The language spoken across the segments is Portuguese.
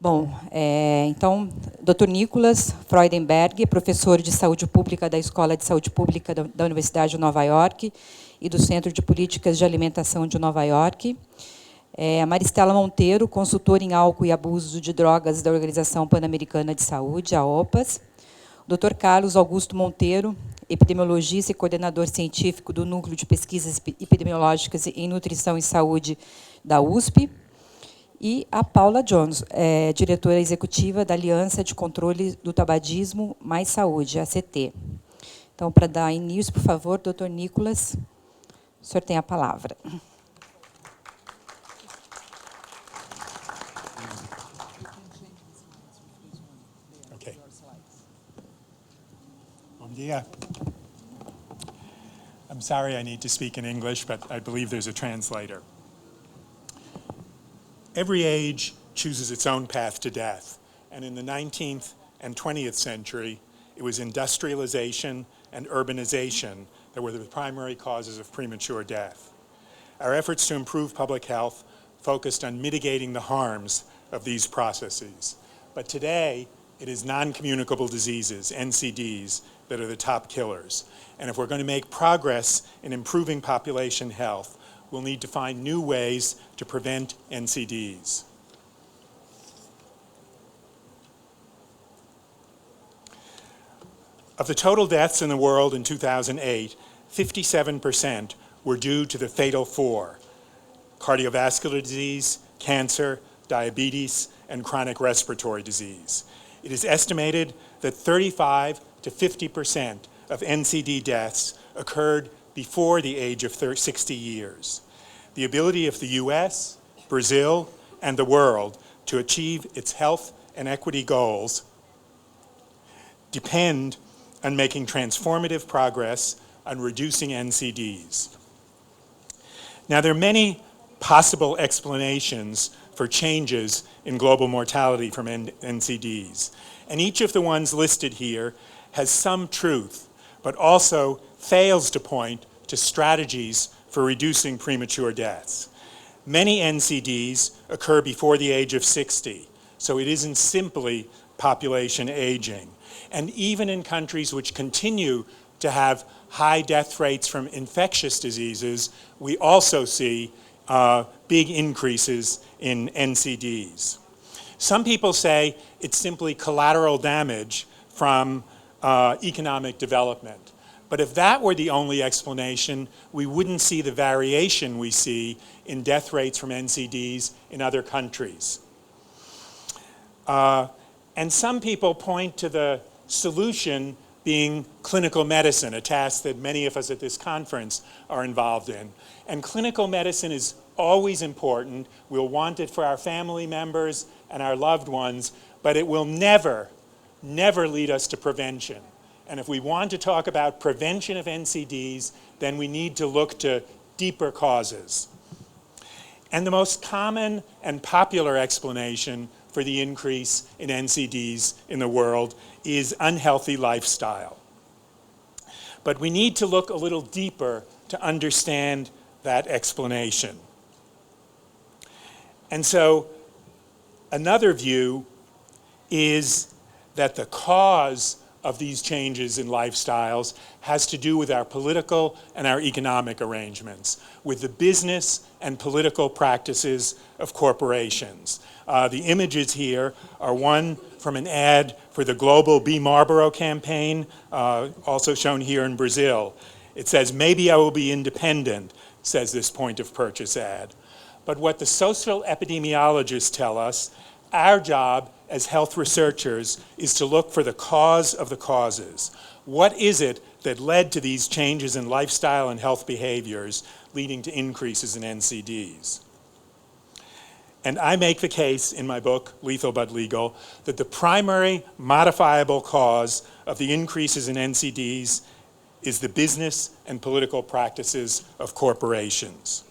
Bom, então, Dr. Nicholas Freudenberg, professor de saúde pública da Escola de Saúde Pública da Universidade de Nova York e do Centro de Políticas de Alimentação de Nova York. A Maristela Monteiro, consultora em álcool e abuso de drogas da Organização Pan-Americana de Saúde, a OPAS. Dr. Carlos Augusto Monteiro, epidemiologista e coordenador científico do Núcleo de Pesquisas Epidemiológicas em Nutrição e Saúde da USP. E a Paula Jones, diretora executiva da Aliança de Controle do Tabagismo Mais Saúde, ACT. Então, para dar início, por favor, Dr. Nicholas, o senhor tem a palavra. Okay. Bom dia. I'm sorry I need to speak in English, but I believe there's a translator. Every age chooses its own path to death, and in the 19th and 20th century, it was industrialization and urbanization that were the primary causes of premature death. Our efforts to improve public health focused on mitigating the harms of these processes. But today, it is non-communicable diseases, NCDs, that are the top killers. And if we're going to make progress in improving population health, we'll need to find new ways to prevent NCDs. Of the total deaths in the world in 2008, 57% were due to the fatal four: cardiovascular disease, cancer, diabetes, and chronic respiratory disease. It is estimated that 35 to 50% of NCD deaths occurred before the age of 60 years. The ability of the US, Brazil, and the world to achieve its health and equity goals depend on making transformative progress on reducing NCDs. Now, there are many possible explanations for changes in global mortality from NCDs, and each of the ones listed here has some truth, but also fails to point to strategies for reducing premature deaths. Many NCDs occur before the age of 60, so it isn't simply population aging. And even in countries which continue to have high death rates from infectious diseases, we also see big increases in NCDs. Some people say it's simply collateral damage from economic development. But if that were the only explanation, we wouldn't see the variation we see in death rates from NCDs in other countries. And some people point to the solution being clinical medicine, a task that many of us at this conference are involved in. And clinical medicine is always important. We'll want it for our family members and our loved ones, but it will never, never lead us to prevention. And if we want to talk about prevention of NCDs, then we need to look to deeper causes. And the most common and popular explanation for the increase in NCDs in the world is unhealthy lifestyle. But we need to look a little deeper to understand that explanation. And so another view is that the cause of these changes in lifestyles has to do with our political and our economic arrangements, with the business and political practices of corporations. The images here are one from an ad for the global Be Marlboro campaign, also shown here in Brazil. It says, "Maybe I will be independent," says this point of purchase ad. But what the social epidemiologists tell us, our job as health researchers is to look for the cause of the causes. What is it that led to these changes in lifestyle and health behaviors leading to increases in NCDs? And I make the case in my book, Lethal But Legal, that the primary modifiable cause of the increases in NCDs is the business and political practices of corporations.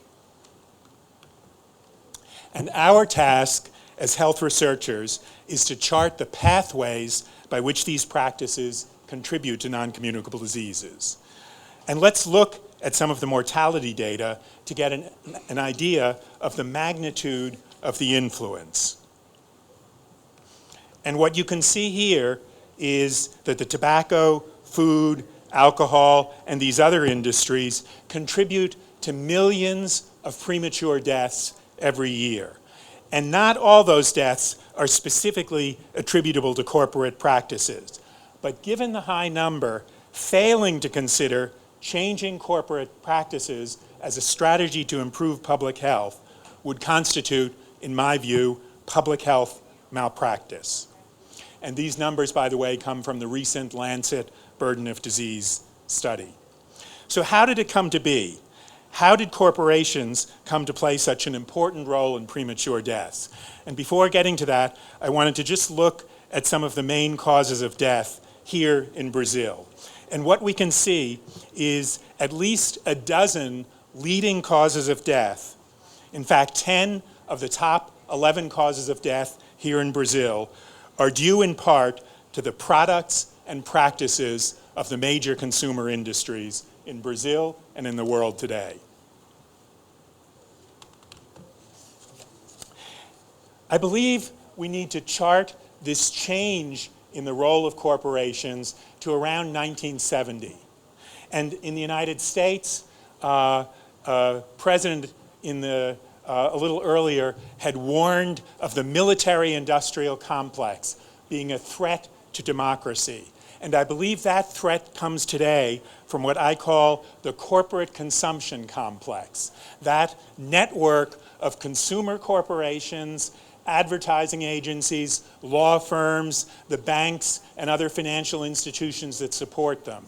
And our task as health researchers is to chart the pathways by which these practices contribute to non-communicable diseases. And let's look at some of the mortality data to get an idea of the magnitude of the influence. And what you can see here is that the tobacco, food, alcohol, and these other industries contribute to millions of premature deaths every year. And not all those deaths are specifically attributable to corporate practices. But given the high number, failing to consider changing corporate practices as a strategy to improve public health would constitute, in my view, public health malpractice. And these numbers, by the way, come from the recent Lancet Burden of Disease study. So how did it come to be? How did corporations come to play such an important role in premature deaths? And before getting to that, I wanted to just look at some of the main causes of death here in Brazil. And what we can see is at least a dozen leading causes of death. In fact, 10 of the top 11 causes of death here in Brazil are due in part to the products and practices of the major consumer industries in Brazil and in the world today. I believe we need to chart this change in the role of corporations to around 1970. And in the United States, President a little earlier had warned of the military-industrial complex being a threat to democracy. And I believe that threat comes today from what I call the corporate consumption complex, that network of consumer corporations, advertising agencies, law firms, the banks, and other financial institutions that support them.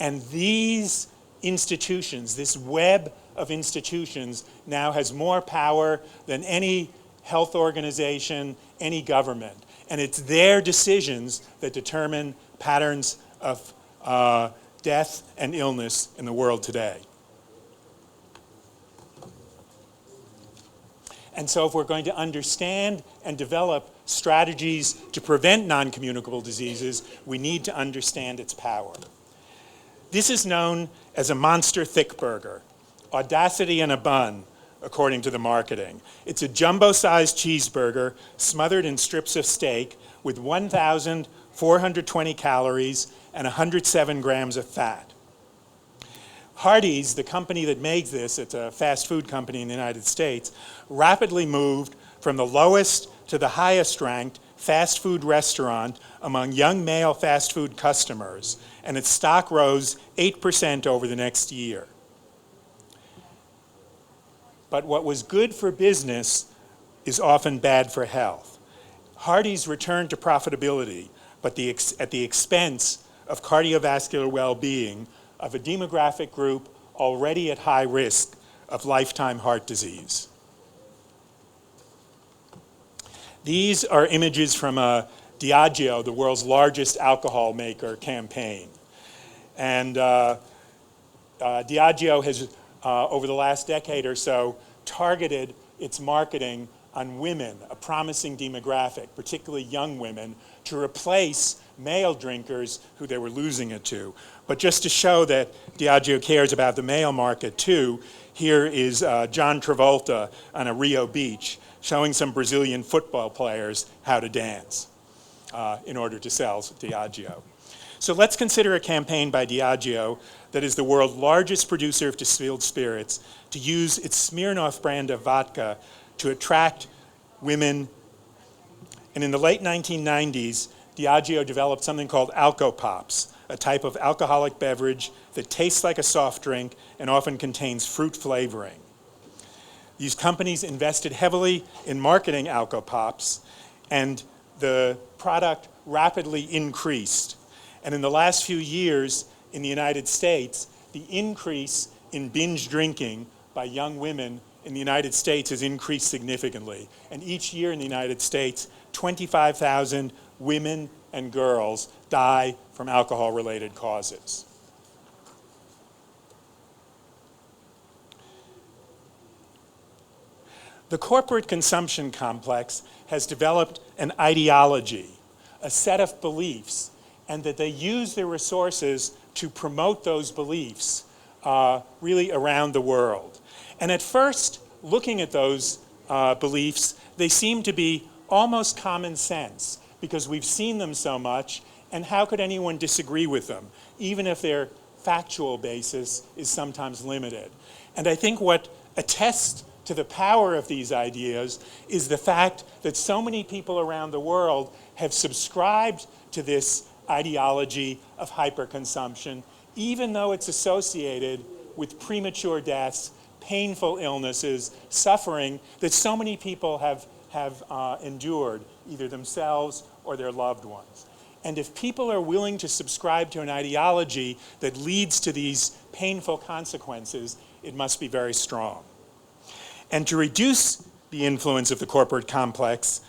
And these institutions, this web of institutions, now has more power than any health organization, any government. And it's their decisions that determine patterns of death and illness in the world today. And so if we're going to understand and develop strategies to prevent non-communicable diseases, we need to understand its power. This is known as a monster thick burger, audacity in a bun, according to the marketing. It's a jumbo-sized cheeseburger smothered in strips of steak with 1,420 calories and 107 grams of fat. Hardee's, the company that makes this, it's a fast food company in the United States, rapidly moved from the lowest to the highest ranked fast food restaurant among young male fast food customers, and its stock rose 8% over the next year. But what was good for business is often bad for health. Hardee's returned to profitability, but at the expense of cardiovascular well-being of a demographic group already at high risk of lifetime heart disease. These are images from a Diageo, the world's largest alcohol maker, campaign. And Diageo has, over the last decade or so, targeted its marketing on women, a promising demographic, particularly young women, to replace male drinkers who they were losing it to. But just to show that Diageo cares about the male market too, here is John Travolta on a Rio beach showing some Brazilian football players how to dance in order to sell Diageo. So let's consider a campaign by Diageo, that is the world's largest producer of distilled spirits, to use its Smirnoff brand of vodka to attract women. And in the late 1990s, Diageo developed something called Alco-Pops, a type of alcoholic beverage that tastes like a soft drink and often contains fruit flavoring. These companies invested heavily in marketing Alco-Pops, and the product rapidly increased. And in the last few years in the United States, the increase in binge drinking by young women in the United States has increased significantly. And each year in the United States, 25,000 women and girls die from alcohol-related causes. The corporate consumption complex has developed an ideology, a set of beliefs, and that they use their resources to promote those beliefs really around the world. And at first, looking at those beliefs, they seem to be almost common sense. because we've seen them so much, and how could anyone disagree with them, even if their factual basis is sometimes limited? And I think what attests to the power of these ideas is the fact that so many people around the world have subscribed to this ideology of hyperconsumption, even though it's associated with premature deaths, painful illnesses, suffering that so many people have endured, either themselves or their loved ones. And if people are willing to subscribe to an ideology that leads to these painful consequences, it must be very strong. And to reduce the influence of the corporate complex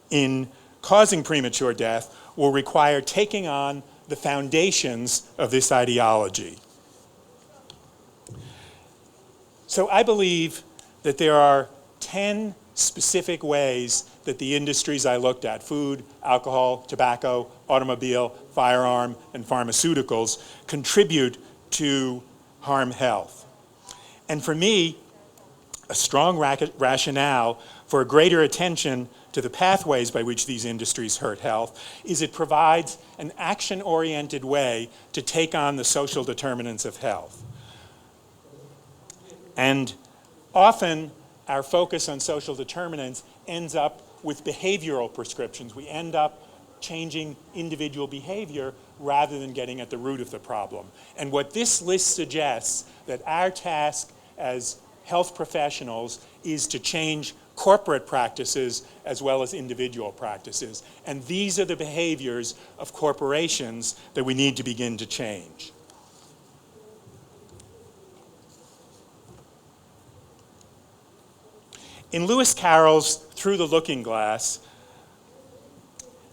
in causing premature death will require taking on the foundations of this ideology. So I believe that there are 10 specific ways that the industries I looked at, food, alcohol, tobacco, automobile, firearm, and pharmaceuticals, contribute to harm health. And for me, a strong rationale for a greater attention to the pathways by which these industries hurt health is it provides an action-oriented way to take on the social determinants of health. And often, our focus on social determinants ends up with behavioral prescriptions. We end up changing individual behavior rather than getting at the root of the problem. And what this list suggests, that our task as health professionals is to change corporate practices as well as individual practices. And these are the behaviors of corporations that we need to begin to change. In Lewis Carroll's Through the Looking Glass,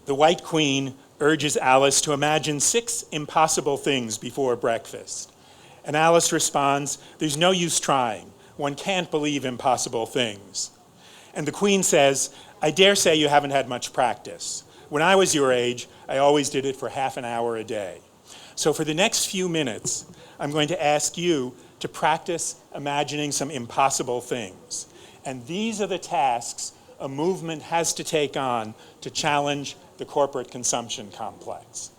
the White Queen urges Alice to imagine 6 impossible things before breakfast. And Alice responds, "There's no use trying. One can't believe impossible things." And the Queen says, "I dare say you haven't had much practice. When I was your age, I always did it for half an hour a day." So for the next few minutes, I'm going to ask you to practice imagining some impossible things. And these are the tasks a movement has to take on to challenge the corporate consumption complex.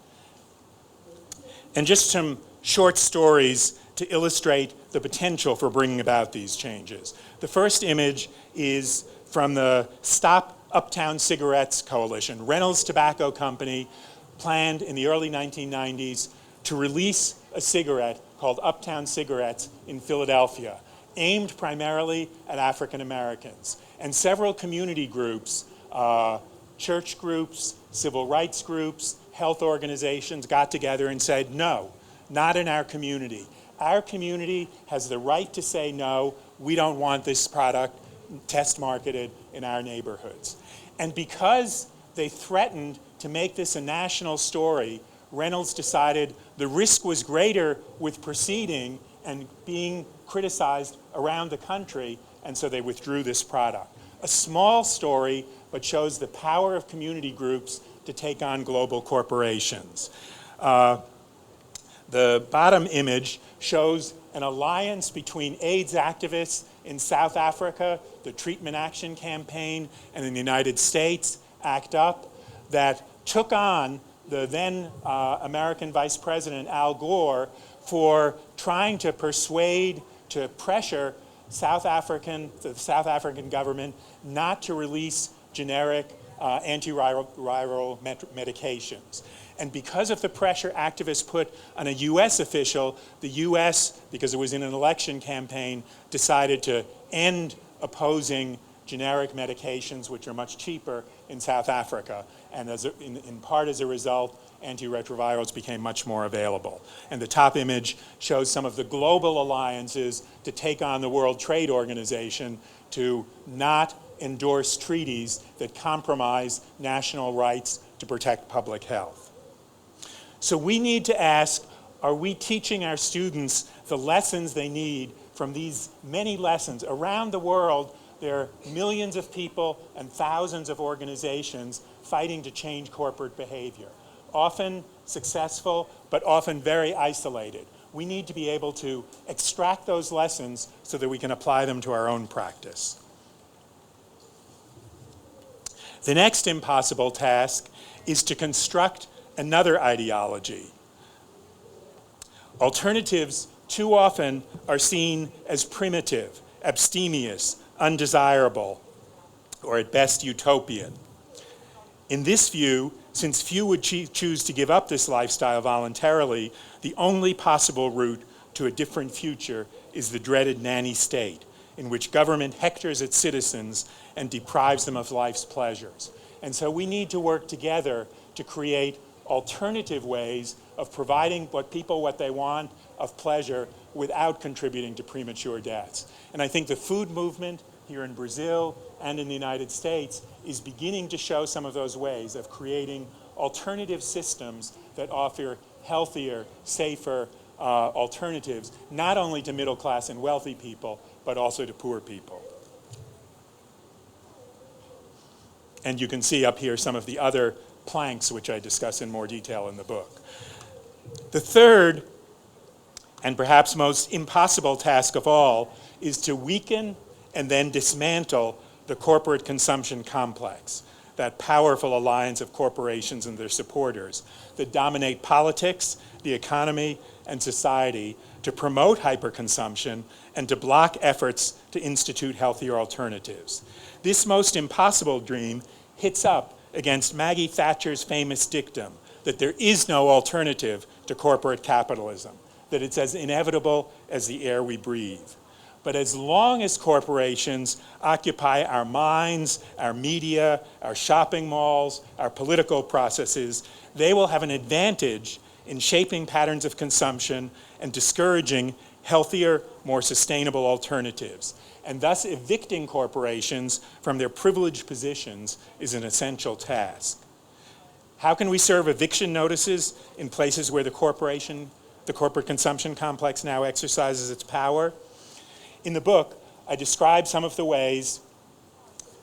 And just some short stories to illustrate the potential for bringing about these changes. The first image is from the Stop Uptown Cigarettes Coalition. Reynolds Tobacco Company planned in the early 1990s to release a cigarette called Uptown Cigarettes in Philadelphia, aimed primarily at African Americans. And several community groups, church groups, civil rights groups, health organizations got together and said, no, not in our community. Our community has the right to say no, we don't want this product test marketed in our neighborhoods. And because they threatened to make this a national story, Reynolds decided the risk was greater with proceeding and being criticized around the country, and so they withdrew this product. A small story, but shows the power of community groups to take on global corporations. The bottom image shows an alliance between AIDS activists in South Africa, the Treatment Action Campaign, and in the United States, ACT UP, that took on the then American Vice President Al Gore for trying to persuade, to pressure the South African government not to release generic antiviral medications. And because of the pressure activists put on a US official, the US, because it was in an election campaign, decided to end opposing generic medications, which are much cheaper in South Africa. And in part as a result, antiretrovirals became much more available. And the top image shows some of the global alliances to take on the World Trade Organization to not endorse treaties that compromise national rights to protect public health. So we need to ask, are we teaching our students the lessons they need from these many lessons? Around the world, there are millions of people and thousands of organizations fighting to change corporate behavior. Often successful, but often very isolated. We need to be able to extract those lessons so that we can apply them to our own practice. The next impossible task is to construct another ideology. Alternatives too often are seen as primitive, abstemious, undesirable, or at best utopian. In this view, since few would choose to give up this lifestyle voluntarily, the only possible route to a different future is the dreaded nanny state, in which government hectors its citizens and deprives them of life's pleasures. And so we need to work together to create alternative ways of providing what they want of pleasure without contributing to premature deaths. And I think the food movement here in Brazil and in the United States is beginning to show some of those ways of creating alternative systems that offer healthier, safer alternatives, not only to middle class and wealthy people, but also to poor people. And you can see up here some of the other planks which I discuss in more detail in the book. The third, and perhaps most impossible task of all, is to weaken and then dismantle the corporate consumption complex, that powerful alliance of corporations and their supporters that dominate politics, the economy, and society to promote hyperconsumption and to block efforts to institute healthier alternatives. This most impossible dream hits up against Maggie Thatcher's famous dictum that there is no alternative to corporate capitalism, that it's as inevitable as the air we breathe. But as long as corporations occupy our minds, our media, our shopping malls, our political processes, they will have an advantage in shaping patterns of consumption and discouraging healthier, more sustainable alternatives. And thus evicting corporations from their privileged positions is an essential task. How can we serve eviction notices in places where the corporate consumption complex now exercises its power? In the book, I describe some of the ways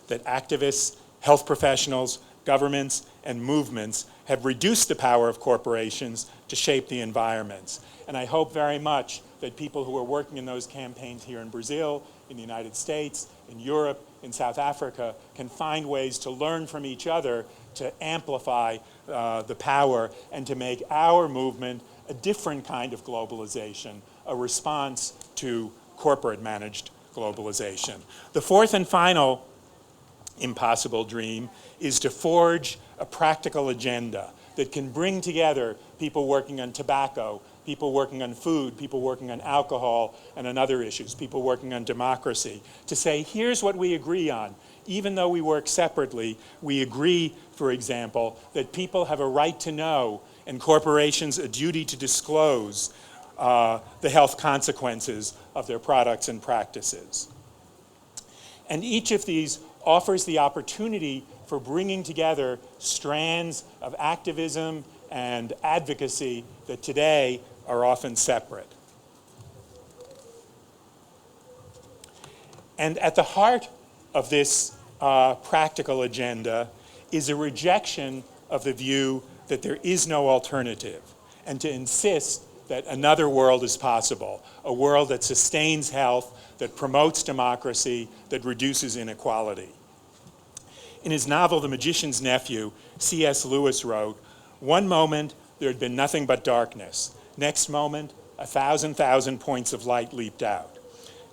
that activists, health professionals, governments, and movements have reduced the power of corporations to shape the environments. And I hope very much that people who are working in those campaigns here in Brazil, in the United States, in Europe, in South Africa, can find ways to learn from each other to amplify the power and to make our movement a different kind of globalization, a response to corporate-managed globalization. The fourth and final impossible dream is to forge a practical agenda that can bring together people working on tobacco, people working on food, people working on alcohol and on other issues, people working on democracy, to say, here's what we agree on. Even though we work separately, we agree, for example, that people have a right to know and corporations a duty to disclose the health consequences of their products and practices. And each of these offers the opportunity for bringing together strands of activism and advocacy that today are often separate. And at the heart of this practical agenda is a rejection of the view that there is no alternative, and to insist that another world is possible, a world that sustains health, that promotes democracy, that reduces inequality. In his novel, The Magician's Nephew, C.S. Lewis wrote, "One moment there had been nothing but darkness. Next moment, 1,000 points of light leaped out."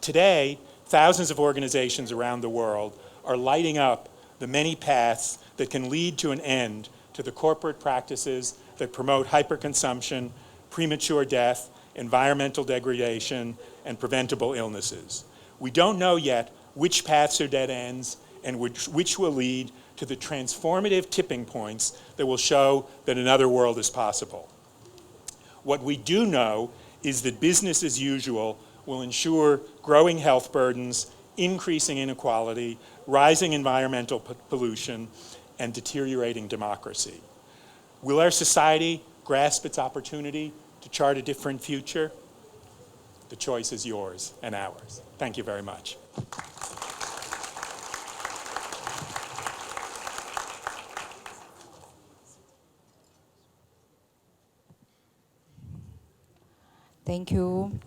Today, thousands of organizations around the world are lighting up the many paths that can lead to an end to the corporate practices that promote hyperconsumption, premature death, environmental degradation, and preventable illnesses. We don't know yet which paths are dead ends and which will lead to the transformative tipping points that will show that another world is possible. What we do know is that business as usual will ensure growing health burdens, increasing inequality, rising environmental pollution, and deteriorating democracy. Will our society grasp its opportunity to chart a different future? The choice is yours and ours. Thank you very much. Thank you.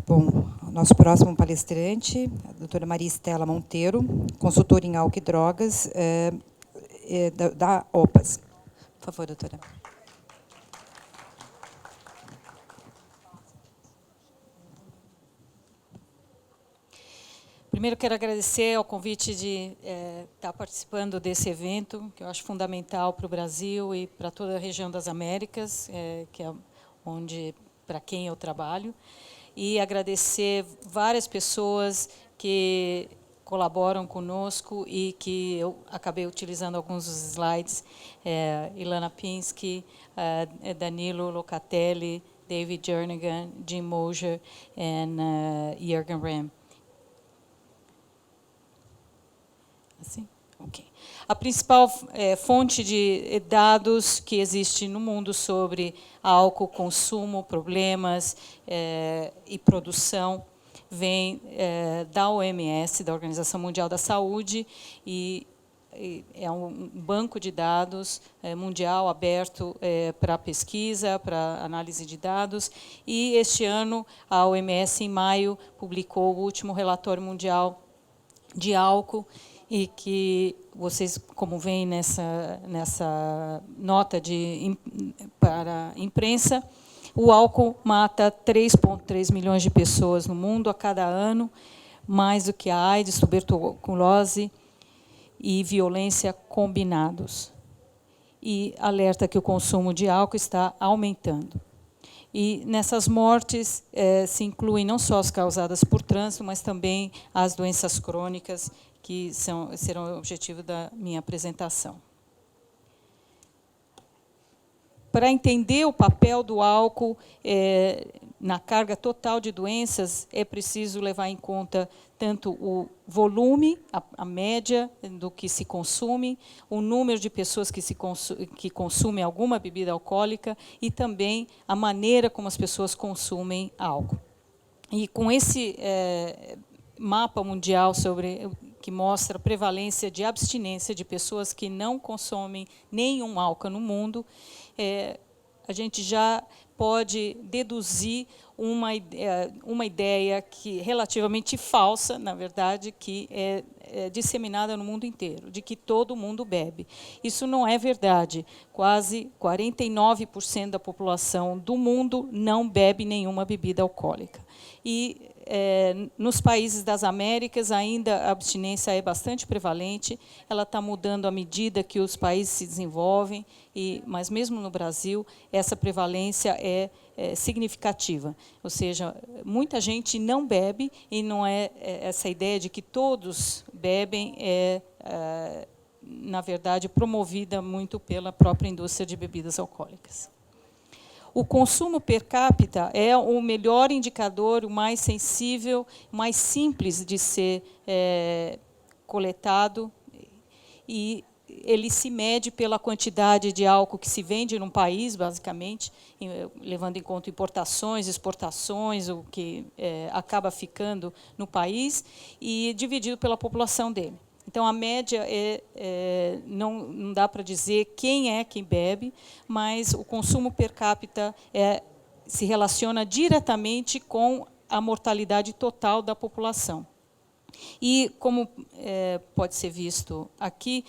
Bom, nosso próximo palestrante, a doutora Maria Estela Monteiro, consultora em álcool e drogas, da OPAS. Por favor, doutora. Primeiro, quero agradecer ao convite de estar participando desse evento, que eu acho fundamental para o Brasil e para toda a região das Américas, que é para quem eu trabalho, e agradecer várias pessoas que colaboram conosco e que eu acabei utilizando alguns dos slides, Ilana Pinsky, Danilo Locatelli, David Jernigan, Jim Mosher e Jürgen Rehm. Assim? Okay. A principal fonte de dados que existe no mundo sobre álcool, consumo, problemas e produção vem da OMS, da Organização Mundial da Saúde, e é um banco de dados mundial aberto para pesquisa, para análise de dados. E este ano a OMS, em maio, publicou o último relatório mundial de álcool, e que vocês, como veem nessa nota para a imprensa, o álcool mata 3,3 milhões de pessoas no mundo a cada ano, mais do que a AIDS, tuberculose e violência combinados. E alerta que o consumo de álcool está aumentando. E nessas mortes se incluem não só as causadas por trânsito, mas também as doenças crônicas, que serão o objetivo da minha apresentação. Para entender o papel do álcool na carga total de doenças, é preciso levar em conta tanto o volume, a média do que se consome, o número de pessoas que consumem alguma bebida alcoólica e também a maneira como as pessoas consumem álcool. E com esse mapa mundial que mostra a prevalência de abstinência de pessoas que não consomem nenhum álcool no mundo, a gente já pode deduzir uma ideia que relativamente falsa, na verdade, que é disseminada no mundo inteiro, de que todo mundo bebe. Isso não é verdade. Quase 49% da população do mundo não bebe nenhuma bebida alcoólica. E nos países das Américas, ainda a abstinência é bastante prevalente, ela está mudando à medida que os países se desenvolvem, mas mesmo no Brasil, essa prevalência é significativa. Ou seja, muita gente não bebe, e não é essa ideia de que todos bebem, na verdade, promovida muito pela própria indústria de bebidas alcoólicas. O consumo per capita é o melhor indicador, o mais sensível, mais simples de ser coletado, e ele se mede pela quantidade de álcool que se vende num país, basicamente, levando em conta importações, exportações, o que acaba ficando no país, e dividido pela população dele. Então, a média não dá para dizer quem bebe, mas o consumo per capita se relaciona diretamente com a mortalidade total da população. E, como pode ser visto aqui,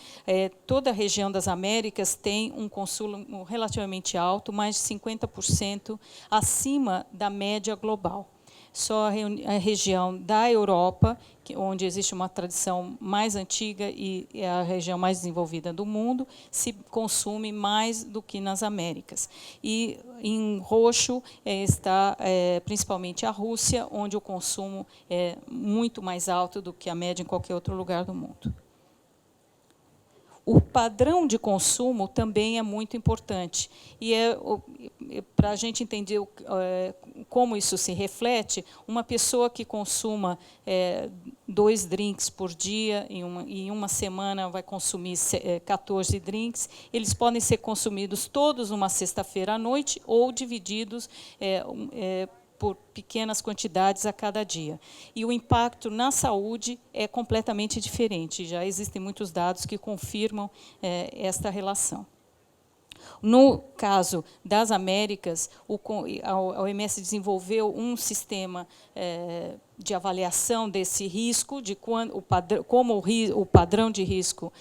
toda a região das Américas tem um consumo relativamente alto, mais de 50% acima da média global. Só a região da Europa, onde existe uma tradição mais antiga e é a região mais desenvolvida do mundo, se consome mais do que nas Américas. E em roxo está principalmente a Rússia, onde o consumo é muito mais alto do que a média em qualquer outro lugar do mundo. O padrão de consumo também é muito importante. E para a gente entender como isso se reflete, uma pessoa que consuma 2 drinks por dia, em uma semana vai consumir 14 drinks, eles podem ser consumidos todos uma sexta-feira à noite ou divididos por pequenas quantidades a cada dia. E o impacto na saúde é completamente diferente. Já existem muitos dados que confirmam esta relação. No caso das Américas, a OMS desenvolveu um sistema de avaliação desse risco, de como o padrão de risco,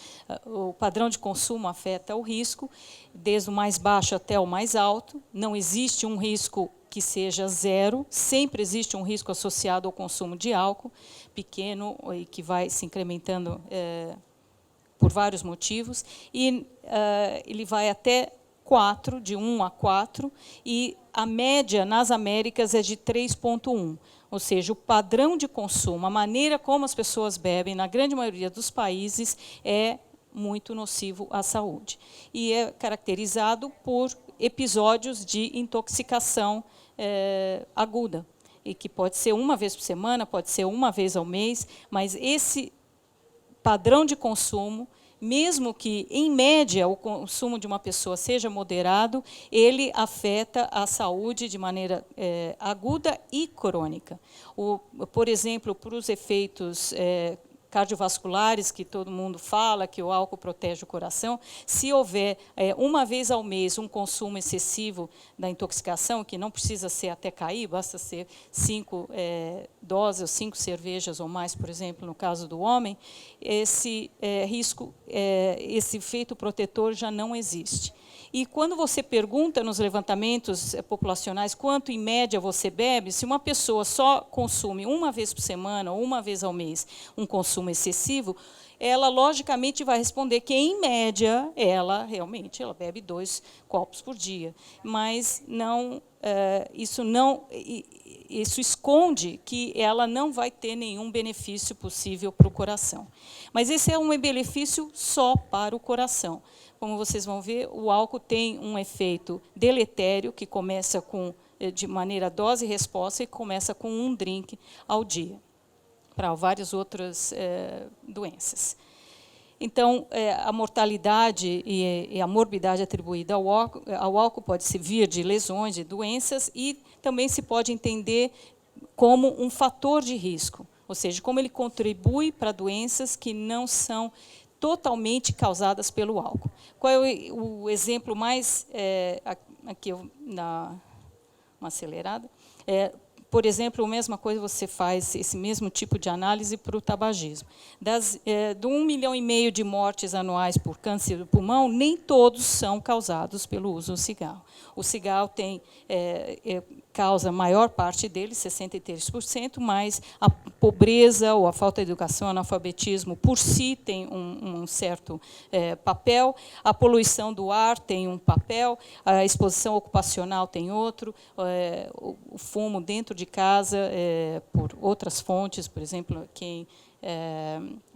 o padrão de consumo afeta o risco, desde o mais baixo até o mais alto. Não existe um risco que seja zero, sempre existe um risco associado ao consumo de álcool, pequeno e que vai se incrementando por vários motivos, e ele vai até 4, de 1 a 4, e a média nas Américas é de 3,1. Ou seja, o padrão de consumo, a maneira como as pessoas bebem, na grande maioria dos países, é muito nocivo à saúde. E é caracterizado por episódios de intoxicação aguda, e que pode ser uma vez por semana, pode ser uma vez ao mês, mas esse padrão de consumo, mesmo que, em média, o consumo de uma pessoa seja moderado, ele afeta a saúde de maneira aguda e crônica. Por exemplo, para os efeitos cardiovasculares, que todo mundo fala, que o álcool protege o coração, se houver uma vez ao mês um consumo excessivo da intoxicação, que não precisa ser até cair, basta ser 5 doses, ou 5 cervejas ou mais, por exemplo, no caso do homem, esse risco, esse efeito protetor já não existe. E quando você pergunta nos levantamentos populacionais quanto, em média, você bebe, se uma pessoa só consome uma vez por semana ou uma vez ao mês um consumo excessivo, ela, logicamente, vai responder que, em média, ela bebe 2 copos por dia. Mas isso esconde que ela não vai ter nenhum benefício possível para o coração. Mas esse é um benefício só para o coração. Como vocês vão ver, o álcool tem um efeito deletério, que começa de maneira dose e resposta, e começa com um drink ao dia, para várias outras doenças. Então, a mortalidade e a morbidade atribuída ao álcool pode vir de lesões, de doenças, e também se pode entender como um fator de risco, ou seja, como ele contribui para doenças que não são totalmente causadas pelo álcool. Qual é o exemplo mais... aqui, uma acelerada. Por exemplo, a mesma coisa você faz, esse mesmo tipo de análise para o tabagismo. Do 1,5 milhão de mortes anuais por câncer do pulmão, nem todos são causados pelo uso do cigarro. O cigarro causa a maior parte deles, 63%, mas a pobreza ou a falta de educação, o analfabetismo, por si, tem um certo papel, a poluição do ar tem um papel, a exposição ocupacional tem outro, o fumo dentro de casa, por outras fontes, por exemplo, quem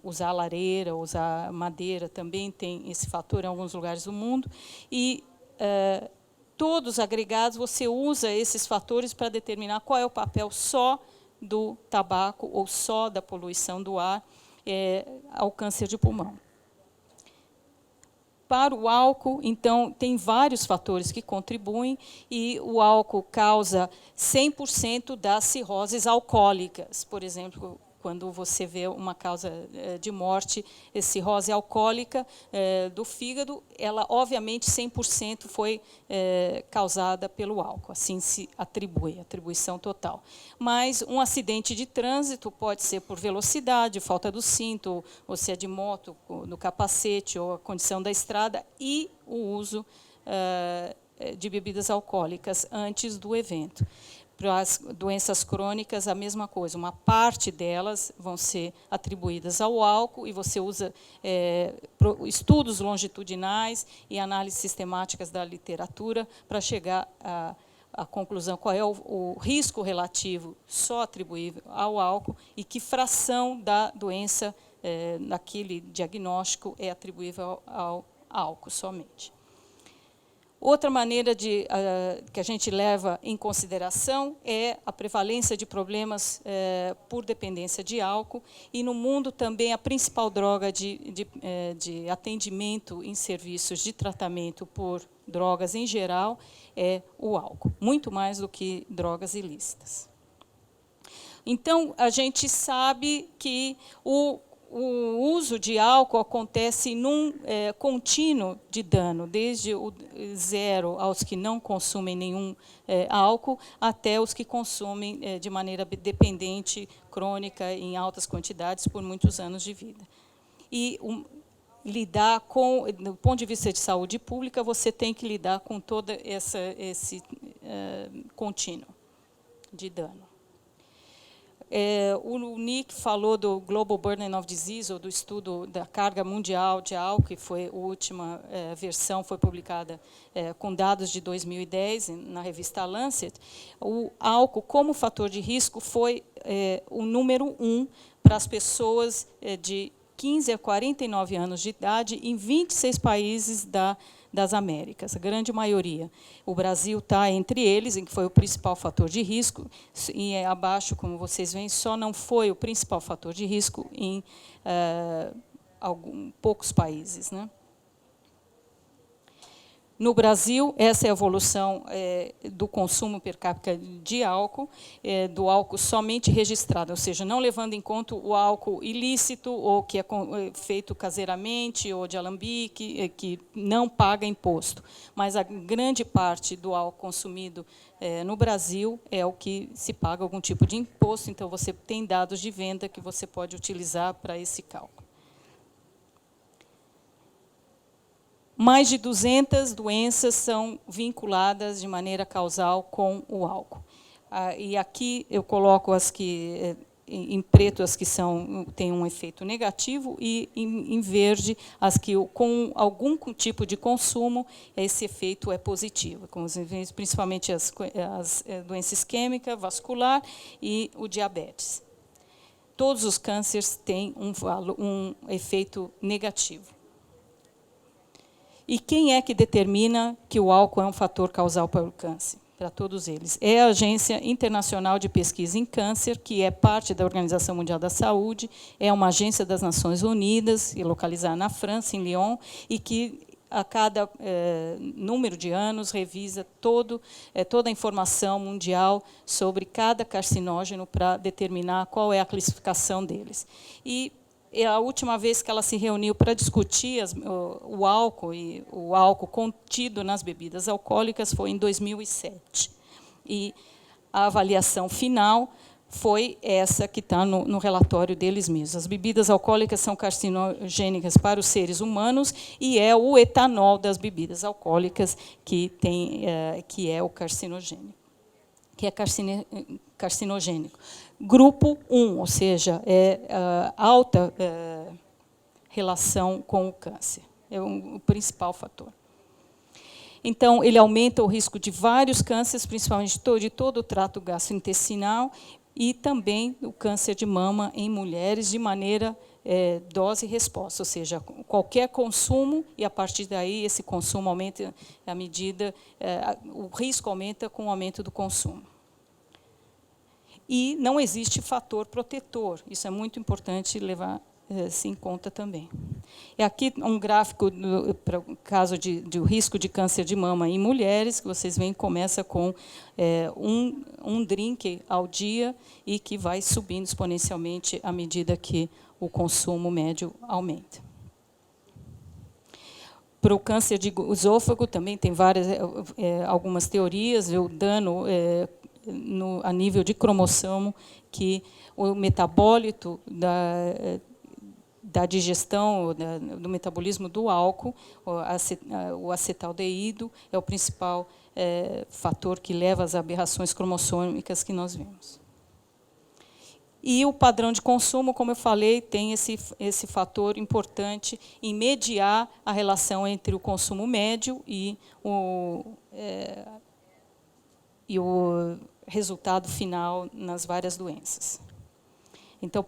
usar lareira, usar madeira, também tem esse fator em alguns lugares do mundo, e todos agregados, você usa esses fatores para determinar qual é o papel só do tabaco ou só da poluição do ar ao câncer de pulmão. Para o álcool, então, tem vários fatores que contribuem, e o álcool causa 100% das cirroses alcoólicas. Por exemplo, quando você vê uma causa de morte, cirrose alcoólica do fígado, ela, obviamente, 100% foi causada pelo álcool, assim se atribui, atribuição total. Mas um acidente de trânsito pode ser por velocidade, falta do cinto, ou se é de moto, no capacete, ou a condição da estrada, e o uso de bebidas alcoólicas antes do evento. Para as doenças crônicas, a mesma coisa. Uma parte delas vão ser atribuídas ao álcool, e você usa estudos longitudinais e análises sistemáticas da literatura para chegar à conclusão qual é o risco relativo só atribuível ao álcool e que fração da doença naquele diagnóstico é atribuível ao álcool somente. Outra maneira que a gente leva em consideração é a prevalência de problemas por dependência de álcool, e no mundo também a principal droga de atendimento em serviços de tratamento por drogas em geral é o álcool, muito mais do que drogas ilícitas. Então, a gente sabe que o uso de álcool acontece num contínuo de dano, desde o zero aos que não consumem nenhum álcool, até os que consumem de maneira dependente, crônica, em altas quantidades, por muitos anos de vida. E lidar com, do ponto de vista de saúde pública, você tem que lidar com todo esse contínuo de dano. O Nick falou do Global Burden of Disease, ou do estudo da carga mundial de álcool, que foi a última versão, foi publicada com dados de 2010 na revista Lancet. O álcool, como fator de risco, foi o número 1 para as pessoas de 15 a 49 anos de idade em 26 países das Américas, a grande maioria. O Brasil está entre eles, em que foi o principal fator de risco, e abaixo, como vocês veem, só não foi o principal fator de risco em poucos países, né? No Brasil, essa é a evolução do consumo per capita de álcool, do álcool somente registrado, ou seja, não levando em conta o álcool ilícito, ou que é feito caseiramente, ou de alambique, que não paga imposto. Mas a grande parte do álcool consumido no Brasil é o que se paga algum tipo de imposto, então você tem dados de venda que você pode utilizar para esse cálculo. Mais de 200 doenças são vinculadas de maneira causal com o álcool. E aqui eu coloco as que, em preto, as que têm um efeito negativo, e em verde, as que, com algum tipo de consumo, esse efeito é positivo, principalmente as doenças isquêmica, vascular e o diabetes. Todos os cânceres têm um efeito negativo. E quem é que determina que o álcool é um fator causal para o câncer? Para todos eles. É a Agência Internacional de Pesquisa em Câncer, que é parte da Organização Mundial da Saúde, é uma agência das Nações Unidas, localizada na França, em Lyon, e que, a cada número de anos, revisa toda a informação mundial sobre cada carcinógeno para determinar qual é a classificação deles. E a última vez que ela se reuniu para discutir o álcool e o álcool contido nas bebidas alcoólicas foi em 2007. E a avaliação final foi essa que está no relatório deles mesmos. As bebidas alcoólicas são carcinogênicas para os seres humanos e é o etanol das bebidas alcoólicas que é o carcinogênico, que é carcinogênico. Grupo 1, ou seja, alta relação com o câncer. É o principal fator. Então, ele aumenta o risco de vários cânceres, principalmente de todo o trato gastrointestinal, e também o câncer de mama em mulheres, de maneira dose e resposta, ou seja, qualquer consumo, e a partir daí esse consumo aumenta à medida, o risco aumenta com o aumento do consumo. E não existe fator protetor. Isso é muito importante levar-se em conta também. E aqui um gráfico para o caso do risco de câncer de mama em mulheres, que vocês veem, começa com um drink ao dia e que vai subindo exponencialmente à medida que o consumo médio aumenta. Para o câncer de esôfago também tem algumas teorias, o dano a nível de cromossomo, que o metabólito da digestão, do metabolismo do álcool, o acetaldeído, é o principal fator que leva às aberrações cromossômicas que nós vemos. E o padrão de consumo, como eu falei, tem esse fator importante em mediar a relação entre o consumo médio e o resultado final nas várias doenças. Então,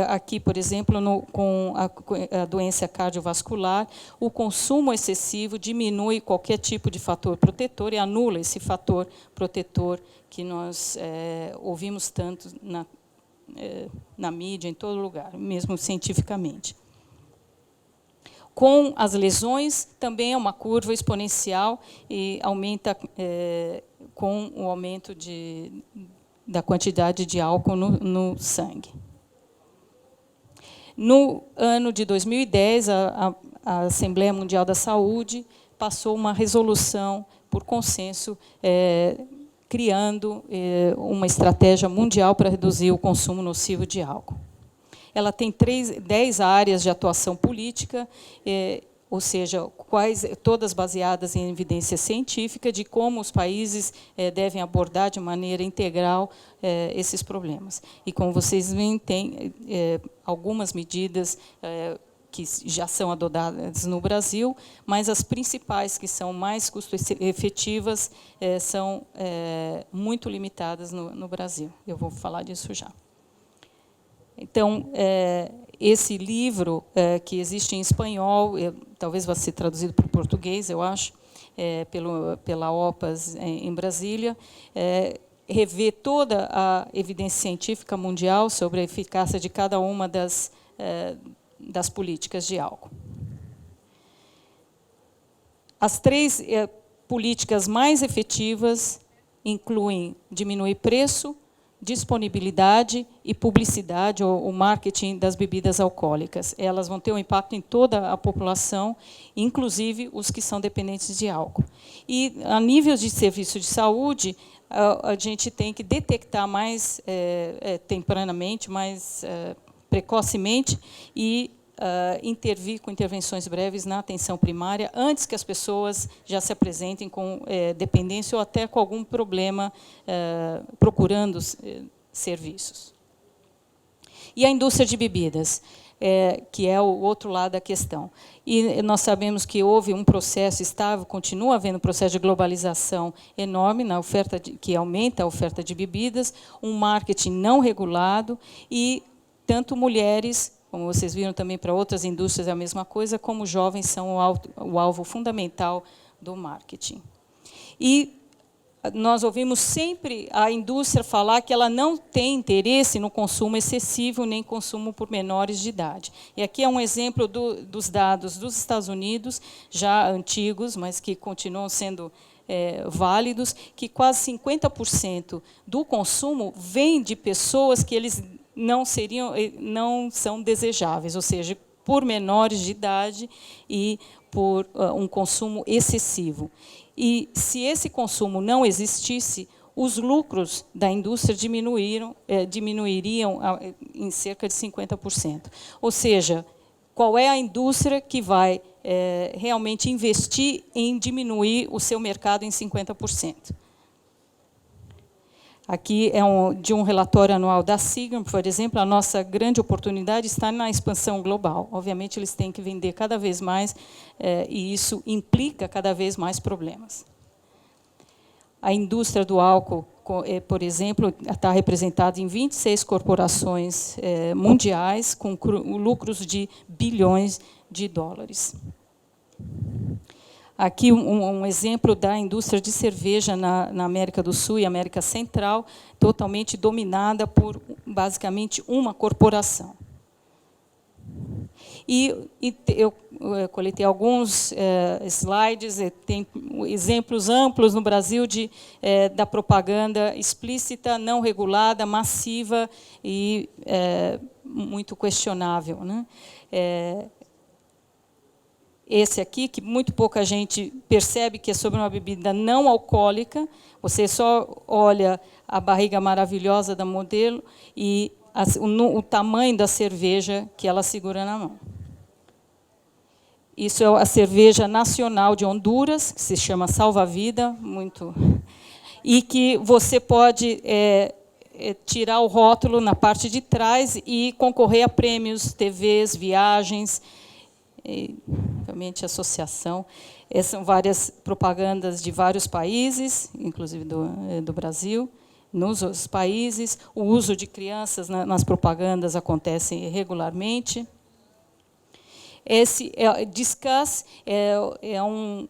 aqui, por exemplo, com a doença cardiovascular, o consumo excessivo diminui qualquer tipo de fator protetor e anula esse fator protetor que nós ouvimos tanto na mídia, em todo lugar, mesmo cientificamente. Com as lesões, também é uma curva exponencial e aumenta com o aumento da quantidade de álcool no sangue. No ano de 2010, a Assembleia Mundial da Saúde passou uma resolução por consenso, criando uma estratégia mundial para reduzir o consumo nocivo de álcool. Ela tem 10 áreas de atuação política, ou seja, todas baseadas em evidência científica de como os países devem abordar de maneira integral esses problemas. E, como vocês veem, tem algumas medidas que já são adotadas no Brasil, mas as principais, que são mais custo-efetivas, são muito limitadas no Brasil. Eu vou falar disso já. Então, esse livro, que existe em espanhol, talvez vá ser traduzido para o português, eu acho, pela OPAS em Brasília, revê toda a evidência científica mundial sobre a eficácia de cada uma das políticas de álcool. As 3 políticas mais efetivas incluem diminuir preço, disponibilidade e publicidade, ou o marketing das bebidas alcoólicas. Elas vão ter um impacto em toda a população, inclusive os que são dependentes de álcool. E, a nível de serviço de saúde, a gente tem que detectar mais tempranamente, mais precocemente, e intervir com intervenções breves na atenção primária, antes que as pessoas já se apresentem com dependência ou até com algum problema procurando serviços. E a indústria de bebidas, que é o outro lado da questão. E nós sabemos que houve um processo estável, continua havendo um processo de globalização enorme na oferta que aumenta a oferta de bebidas, um marketing não regulado, e tanto mulheres, como vocês viram também para outras indústrias é a mesma coisa, como jovens são o alvo fundamental do marketing. E nós ouvimos sempre a indústria falar que ela não tem interesse no consumo excessivo, nem consumo por menores de idade. E aqui é um exemplo dos dados dos Estados Unidos, já antigos, mas que continuam sendo válidos, que quase 50% do consumo vem de pessoas que eles não são desejáveis, ou seja, por menores de idade e por um consumo excessivo. E, se esse consumo não existisse, os lucros da indústria diminuiriam em cerca de 50%. Ou seja, qual é a indústria que vai realmente investir em diminuir o seu mercado em 50%? Aqui é de um relatório anual da Seagram, por exemplo, a nossa grande oportunidade está na expansão global. Obviamente, eles têm que vender cada vez mais, e isso implica cada vez mais problemas. A indústria do álcool, por exemplo, está representada em 26 corporações mundiais, com lucros de bilhões de dólares. Aqui um exemplo da indústria de cerveja na América do Sul e América Central, totalmente dominada por, basicamente, uma corporação. E eu coletei alguns slides, tem exemplos amplos no Brasil da propaganda explícita, não regulada, massiva e muito questionável, né? Esse aqui, que muito pouca gente percebe que é sobre uma bebida não alcoólica, você só olha a barriga maravilhosa da modelo e o tamanho da cerveja que ela segura na mão. Isso é a cerveja nacional de Honduras, que se chama Salva-Vida, e que você pode tirar o rótulo na parte de trás e concorrer a prêmios, TVs, viagens, realmente associação. São várias propagandas de vários países, inclusive do Brasil, nos outros países. O uso de crianças nas propagandas acontece regularmente. Esse Discuss é um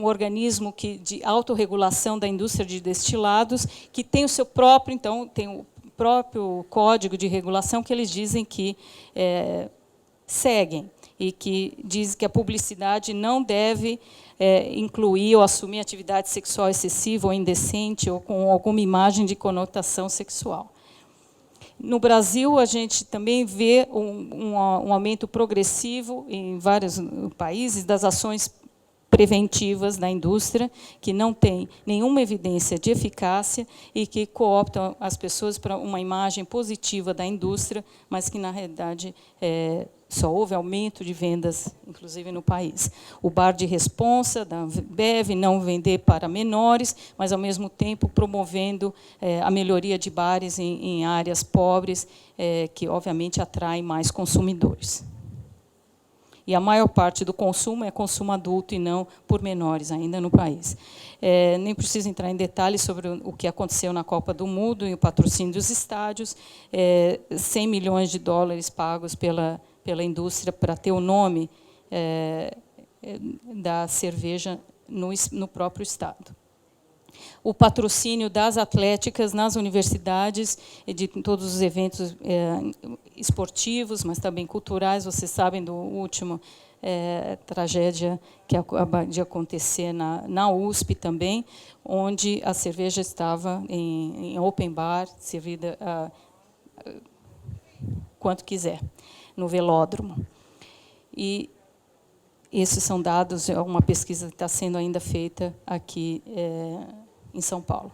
organismo de autorregulação da indústria de destilados, que tem o seu próprio, então, tem o próprio código de regulação que eles dizem que seguem, e que diz que a publicidade não deve incluir ou assumir atividade sexual excessiva ou indecente ou com alguma imagem de conotação sexual. No Brasil, a gente também vê um aumento progressivo em vários países das ações preventivas da indústria, que não tem nenhuma evidência de eficácia e que cooptam as pessoas para uma imagem positiva da indústria, mas que, na realidade, só houve aumento de vendas, inclusive no país. O bar de responsa da Ambev, não vender para menores, mas, ao mesmo tempo, promovendo a melhoria de bares em áreas pobres, que, obviamente, atraem mais consumidores. E a maior parte do consumo é consumo adulto e não por menores ainda no país. Nem preciso entrar em detalhes sobre o que aconteceu na Copa do Mundo e o patrocínio dos estádios, 100 milhões de dólares pagos pela indústria para ter o nome da cerveja no próprio estado. O patrocínio das atléticas nas universidades, de todos os eventos esportivos, mas também culturais. Vocês sabem do último tragédia que acaba de acontecer na USP também, onde a cerveja estava em open bar, servida quanto quiser, no velódromo. E esses são dados, é uma pesquisa que está sendo ainda feita aqui em São Paulo.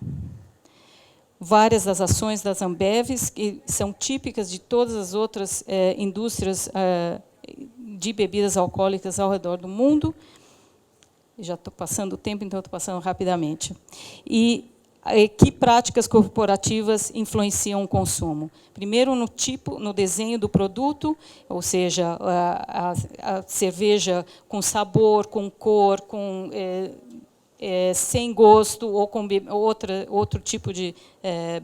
Várias das ações das Ambevs, que são típicas de todas as outras indústrias de bebidas alcoólicas ao redor do mundo. Já estou passando o tempo, então estou passando rapidamente. E que práticas corporativas influenciam o consumo? Primeiro, no desenho do produto, ou seja, a cerveja com sabor, com cor, sem gosto, ou com outro tipo de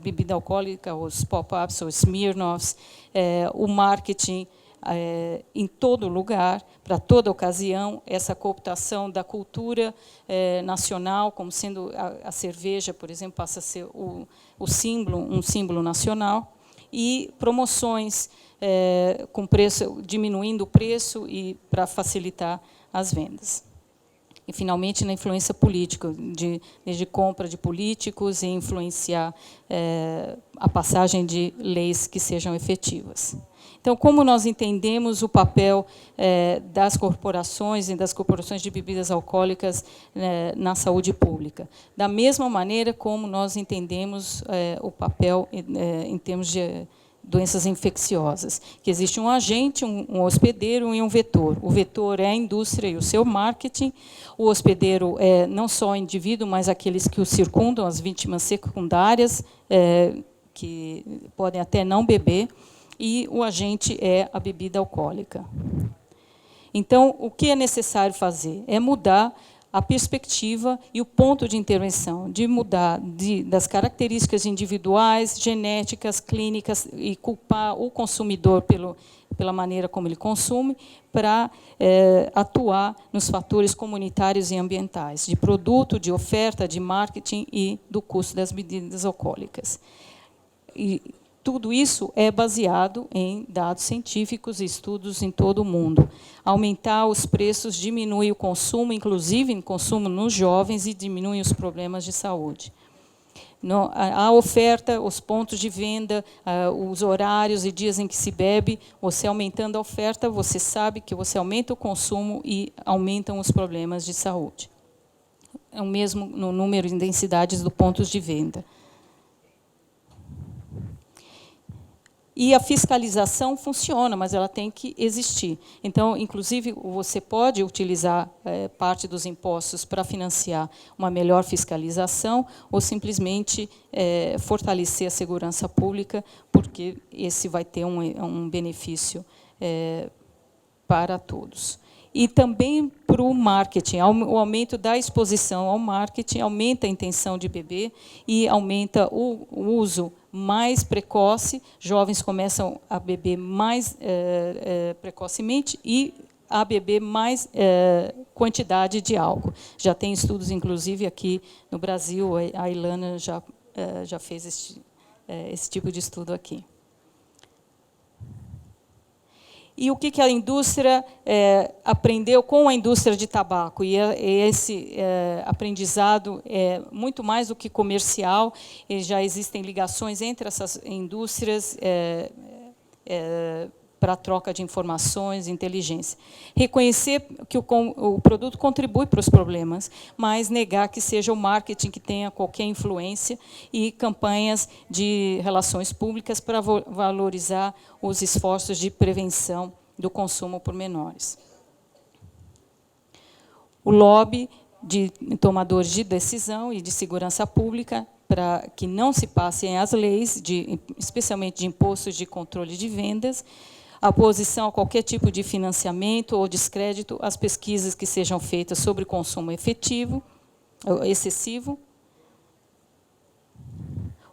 bebida alcoólica, os pop-ups, os Smirnoffs, o marketing em todo lugar, para toda ocasião, essa cooptação da cultura nacional, como sendo a cerveja, por exemplo, passa a ser um símbolo nacional, e promoções com preço, diminuindo o preço e para facilitar as vendas. E, finalmente, na influência política, desde compra de políticos e influenciar a passagem de leis que sejam efetivas. Então, como nós entendemos o papel das corporações e das corporações de bebidas alcoólicas na saúde pública? Da mesma maneira como nós entendemos o papel em termos de doenças infecciosas, que existe um agente, um hospedeiro e um vetor. O vetor é a indústria e o seu marketing, o hospedeiro é não só o indivíduo, mas aqueles que o circundam, as vítimas secundárias, que podem até não beber, e o agente é a bebida alcoólica. Então, o que é necessário fazer? É mudar a perspectiva e o ponto de intervenção, de mudar das características individuais, genéticas, clínicas, e culpar o consumidor pela maneira como ele consome, para atuar nos fatores comunitários e ambientais, de produto, de oferta, de marketing e do custo das bebidas alcoólicas. E tudo isso é baseado em dados científicos e estudos em todo o mundo. Aumentar os preços diminui o consumo, inclusive em consumo nos jovens, e diminui os problemas de saúde. A oferta, os pontos de venda, os horários e dias em que se bebe, você aumentando a oferta, você sabe que você aumenta o consumo e aumentam os problemas de saúde. É o mesmo no número e densidades dos pontos de venda. E a fiscalização funciona, mas ela tem que existir. Então, inclusive, você pode utilizar parte dos impostos para financiar uma melhor fiscalização, ou simplesmente fortalecer a segurança pública, porque esse vai ter um benefício para todos. E também para o marketing, o aumento da exposição ao marketing aumenta a intenção de beber e aumenta o uso mais precoce, jovens começam a beber mais precocemente e a beber mais quantidade de álcool. Já tem estudos, inclusive, aqui no Brasil, a Ilana já fez esse tipo de estudo aqui. E o que a indústria aprendeu com a indústria de tabaco? E esse aprendizado é muito mais do que comercial, e já existem ligações entre essas indústrias para a troca de informações, inteligência. Reconhecer que o produto contribui para os problemas, mas negar que seja o marketing que tenha qualquer influência, e campanhas de relações públicas para valorizar os esforços de prevenção do consumo por menores. O lobby de tomadores de decisão e de segurança pública para que não se passem as leis, especialmente de impostos de controle de vendas, a oposição a qualquer tipo de financiamento ou descrédito às pesquisas que sejam feitas sobre consumo excessivo,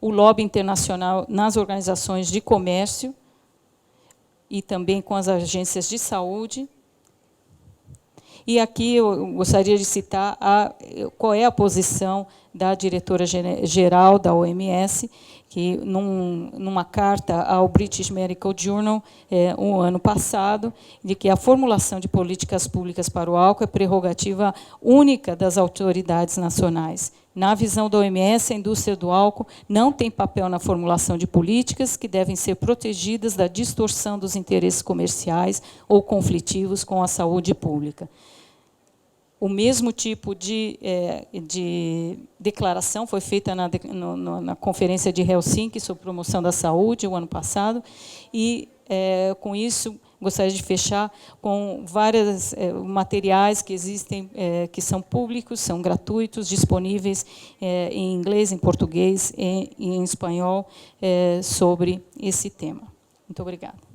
o lobby internacional nas organizações de comércio e também com as agências de saúde. E aqui eu gostaria de citar qual é a posição da diretora-geral da OMS, que, numa carta ao British Medical Journal, um ano passado, de que a formulação de políticas públicas para o álcool é prerrogativa única das autoridades nacionais. Na visão da OMS, a indústria do álcool não tem papel na formulação de políticas que devem ser protegidas da distorção dos interesses comerciais ou conflitivos com a saúde pública. O mesmo tipo de declaração foi feita na Conferência de Helsinki sobre promoção da saúde, o ano passado, e, com isso, gostaria de fechar com vários materiais que existem, que são públicos, são gratuitos, disponíveis em inglês, em português e em espanhol, sobre esse tema. Muito obrigada.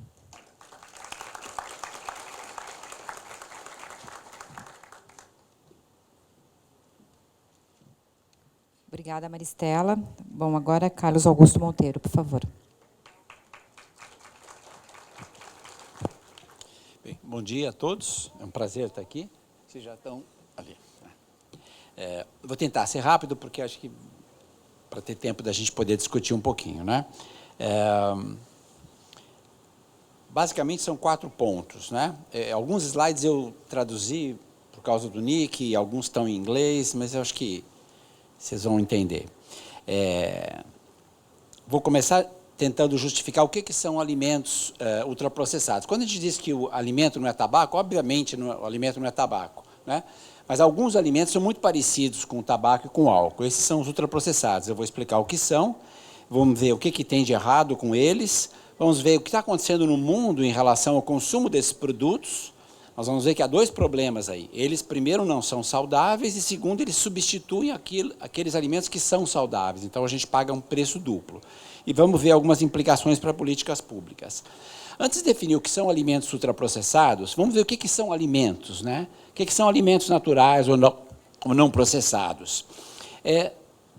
Obrigada, Maristela. Bom, agora, Carlos Augusto Monteiro, por favor. Bem, bom dia a todos. É um prazer estar aqui. Vocês já estão ali. Vou tentar ser rápido, porque acho que para ter tempo da gente poder discutir um pouquinho, né? Basicamente, são 4 pontos, né? Alguns slides eu traduzi por causa do Nick, alguns estão em inglês, mas eu acho que vocês vão entender. Vou começar tentando justificar o que são alimentos ultraprocessados. Quando a gente diz que o alimento não é tabaco, obviamente o alimento não é tabaco, né? Mas alguns alimentos são muito parecidos com o tabaco e com o álcool. Esses são os ultraprocessados. Eu vou explicar o que são, vamos ver o que tem de errado com eles, vamos ver o que está acontecendo no mundo em relação ao consumo desses produtos. Nós vamos ver que há 2 problemas aí. Eles, primeiro, não são saudáveis, e, segundo, eles substituem aqueles alimentos que são saudáveis. Então, a gente paga um preço duplo. E vamos ver algumas implicações para políticas públicas. Antes de definir o que são alimentos ultraprocessados, vamos ver o que são alimentos, né? O que são alimentos naturais ou não processados.